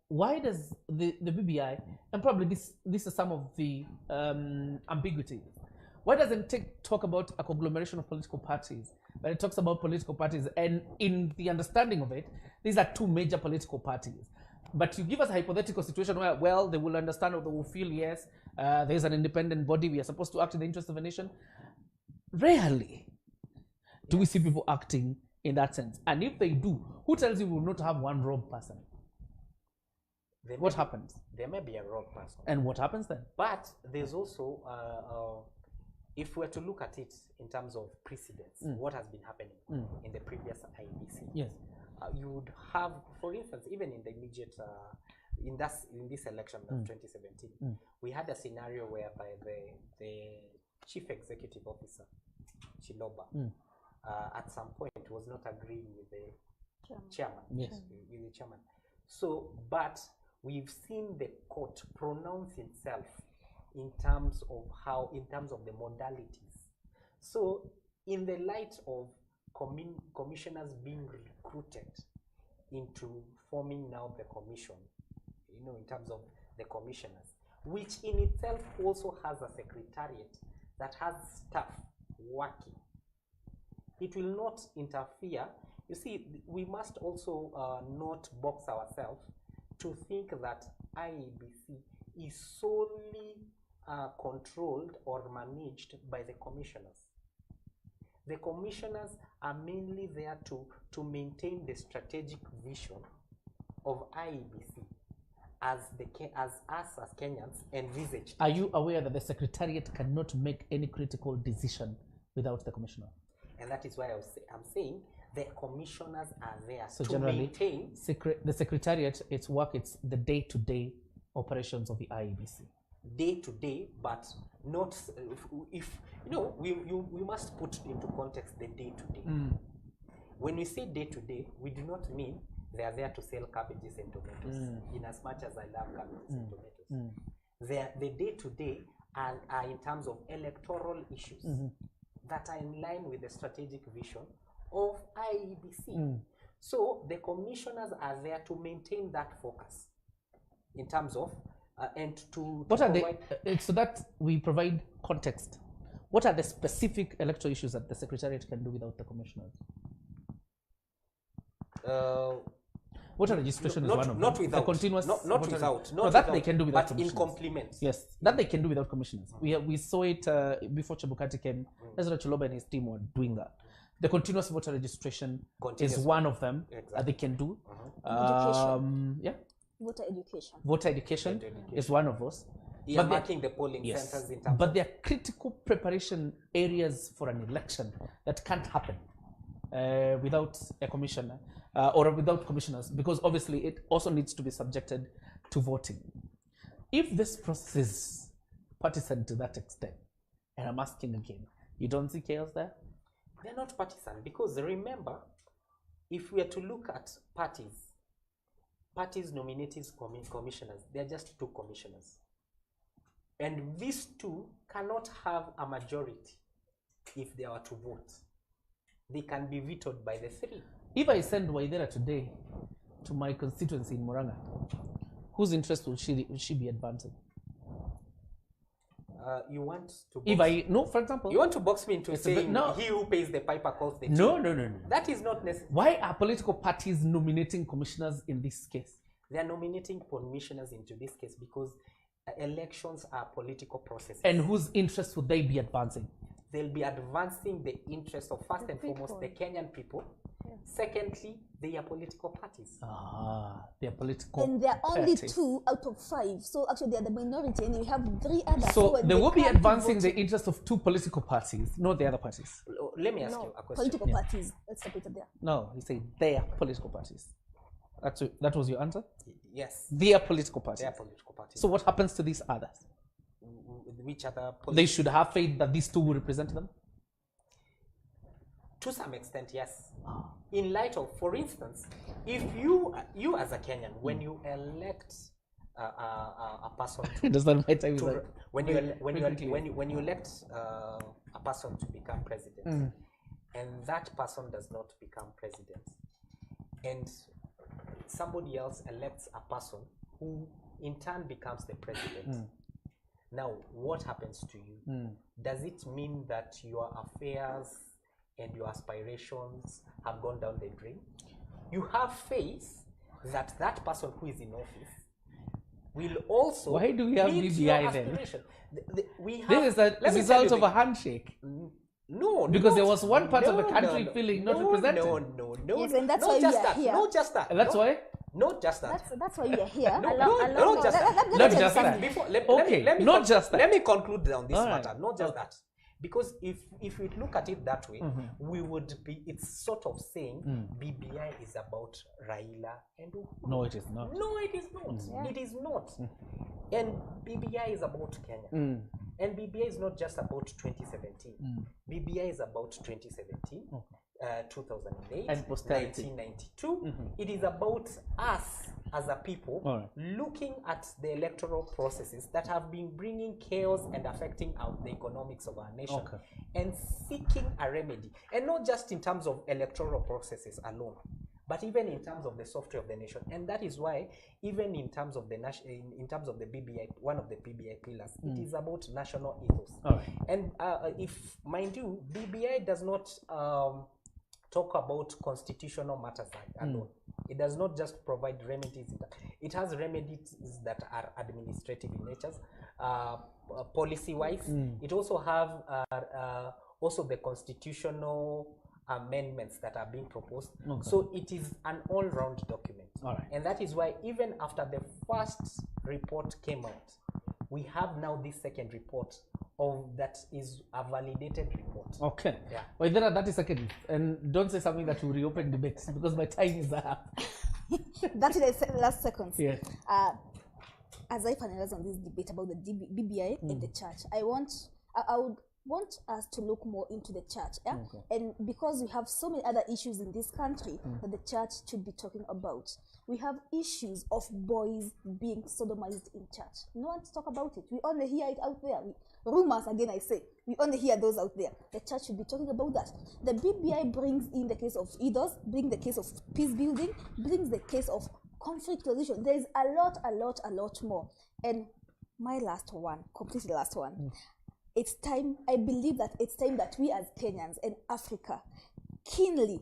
Why does the BBI, and probably this is some of the ambiguity, why doesn't it talk about a conglomeration of political parties, but it talks about political parties, and in the understanding of it, these are 2 major political parties. But you give us a hypothetical situation where, well, they will understand or they will feel, yes, there's an independent body, we are supposed to act in the interest of a nation. Rarely do we see people acting in that sense. And if they do, who tells you we will not have one rogue person? What happens? There may be a rogue person. And what happens then? But there's also, if we were to look at it in terms of precedents, what has been happening in the previous IEBC. Yes. you would have, for instance, even in the immediate in this election of 2017, we had a scenario whereby the chief executive officer, Chiloba, at some point was not agreeing with the chairman. Yes. With the chairman. So, but we've seen the court pronounce itself in terms of the modalities. So, in the light of commissioners being recruited into forming now the commission, in terms of the commissioners, which in itself also has a secretariat that has staff working, it will not interfere. You see, we must also not box ourselves to think that IEBC is solely controlled or managed by the commissioners. The commissioners are mainly there to maintain the strategic vision of IEBC as us as Kenyans envisaged. Are you aware that the Secretariat cannot make any critical decision without the commissioner? And that is why I'm saying the commissioners are there So to generally, maintain. the Secretariat, its work, it's the day-to-day operations of the IEBC. Day to day, but not if we must put into context the day to day. When we say day to day, we do not mean they are there to sell cabbages and tomatoes. In as much as I love cabbages and tomatoes, the day to day are in terms of electoral issues that are in line with the strategic vision of IEBC. So the commissioners are there to maintain that focus in terms of and to What are the so that we provide context? What are the specific electoral issues that the Secretariat can do without the commissioners? Voter registration is one of them. Not without. The continuous not voter- without. No, Not that without, they can do without but in commissioners. complement. Yes, that they can do without commissioners. We saw it before Chebukati came. Ezra Chiloba and his team were doing that. The continuous voter registration is one of them that they can do. Yeah, Voter education. voter education is one of those. Earmarking the polling centers in terms But there are critical preparation areas for an election that can't happen without a commissioner or without commissioners, because obviously it also needs to be subjected to voting. If this process is partisan to that extent, and I'm asking again, you don't see chaos there? they're not partisan, because remember, if we are to look at parties nominating commissioners, they're just two commissioners. And these two cannot have a majority if they are to vote. They can be vetoed by the three. If I send Waithera today to my constituency in Murang'a, whose interest will she be advancing? You want to If I no, for example, you want to box me into saying no. he who pays the piper calls the No. That is not necessary. Why are political parties nominating commissioners in this case? They are nominating commissioners into this case because elections are political processes. And whose interests would they be advancing? They'll be advancing the interests of, first and foremost, the Kenyan people. Secondly, they are political parties. They are political And there are only parties. 2 out of 5. So actually they are the minority and you have 3 others. So they will be come to advancing vote, the interests of 2 political parties, not the other parties. Let me ask you a question. political parties. Let's separate it there. No, you say they are political parties. That was your answer? Yes, They are political parties. they are political parties. So what happens to these others? Which other They should have faith that these 2 will represent them? To some extent, yes. In light of, for instance, if you as a Kenyan, when you elect a person Does that matter? when you elect a person to become president, and that person does not become president, and somebody else elects a person who in turn becomes the president. Now, what happens to you? Does it mean that your affairs and your aspirations have gone down the drain? You have faith that that person who is in office will also. Why do we have meet BBI your then? aspiration. We have, This is a let me tell result you of a handshake. No, Because there not- was one part of the country no, feeling no, not represented. No. Yes, and that's not why just we are that. here. Not just that. And that's no, why? Not just that. That's why we are here. Not just that. Not just that. Before, Okay, not just that. Let me conclude on this All right. matter. Not just that. Because if we look at it that way, we would be, it's sort of saying BBI is about Raila and Uhuru. No, it is not. No, it is not. Yeah. It is not. And BBI is about Kenya. And BBI is not just about 2017. BBI is about 2017, 2008, And posterity. 1992. It is about us as a people looking at the electoral processes that have been bringing chaos and affecting the economics of our nation and seeking a remedy. And not just in terms of electoral processes alone, but even in terms of the software of the nation. And that is why, even in terms of the in terms of the BBI, one of the BBI pillars, it is about national ethos. And if, mind you, BBI does not talk about constitutional matters alone. It does not just provide remedies. It has remedies that are administrative in nature, policy-wise. It also have also the constitutional amendments that are being proposed. So it is an all-round document. And that is why even after the first report came out, we have now this second report that is a validated report. Okay. Yeah. Well, there are 30 seconds. And don't say something that will reopen debates because my time is up. That is the last seconds. Yeah. As I finalize on this debate about the BBI and the church, I would want us to look more into the church, and because we have so many other issues in this country that the church should be talking about. We have issues of boys being sodomized in church. No one to talk about it. We only hear it out there. Rumors, again I say, we only hear those out there. The church should be talking about that. The BBI brings in the case of ethos, brings the case of peace building, brings the case of conflict resolution. There is a lot more. And my last one, completely last one, it's time, I believe that it's time that we as Kenyans and Africa keenly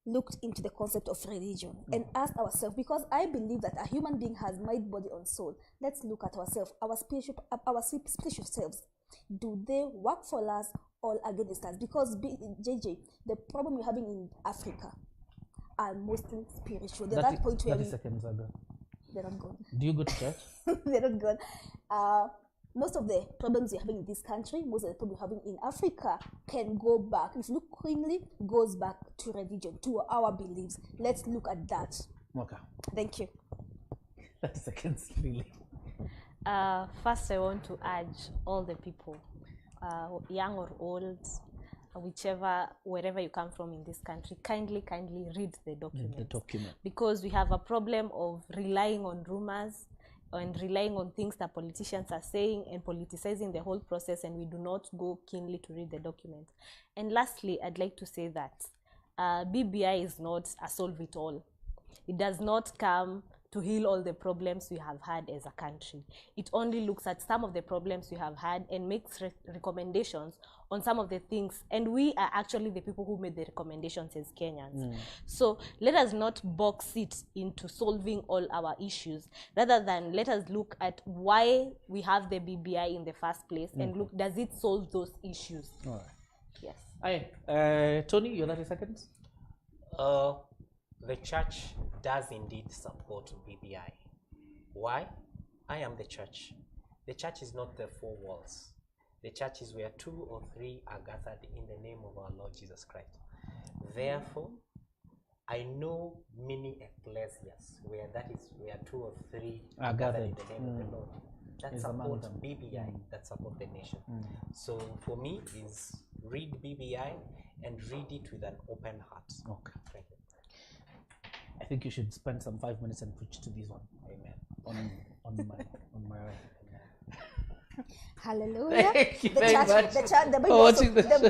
looked into the concept of religion and asked ourselves, because I believe that a human being has mind, body, and soul. Let's look at ourselves, our spiritual selves. Do they work for us or against us? Because JJ, the problem we're having in Africa are mostly spiritual. They're that point where 30 seconds ago. They're not good. Do you go to church? They're not good. Most of the problems we're having in this country, most of the problems we're having in Africa can go back, if you look cleanly, goes back to religion, to our beliefs. Let's look at that. Okay. Thank you. 30 seconds, really. First, I want to urge all the people, young or old, wherever you come from in this country, kindly read the document. Because we have a problem of relying on rumors and relying on things that politicians are saying and politicizing the whole process, and we do not go keenly to read the document. And lastly, I'd like to say that BBI is not a solve-it-all. It does not come to heal all the problems we have had as a country. It only looks at some of the problems we have had and makes recommendations on some of the things. And we are actually the people who made the recommendations as Kenyans. So let us not box it into solving all our issues. Rather than let us look at why we have the BBI in the first place and look, does it solve those issues? All right. Yes. Hi. Tony, your 30 seconds? The church does indeed support BBI. Why? I am the church. The church is not the four walls. The church is where 2 or 3 are gathered in the name of our Lord Jesus Christ. Therefore, I know many ecclesias where 2 or 3 are gathered in the name of the Lord. That support BBI, that support the nation. So for me is read BBI and read it with an open heart. Okay. Thank you. I think you should spend some 5 minutes and preach to this one. Amen. On my Hallelujah. Thank you very much. The Bible also says, the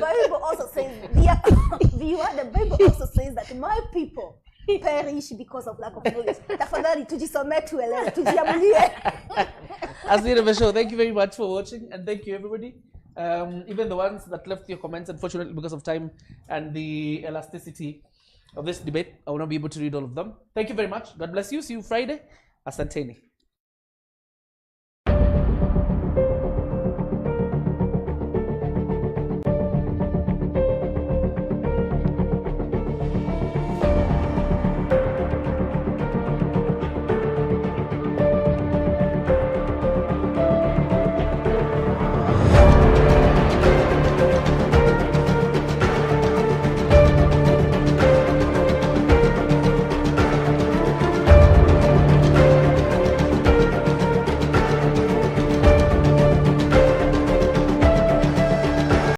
Bible also says that my people perish because of lack of knowledge. Tafadhali tujisome tuelewe, tujiamulie. As the end of the show, thank you very much for watching, and thank you everybody. Even the ones that left your comments, unfortunately because of time and the elasticity of this debate, I will not be able to read all of them. Thank you very much. God bless you. See you Friday. Asanteni.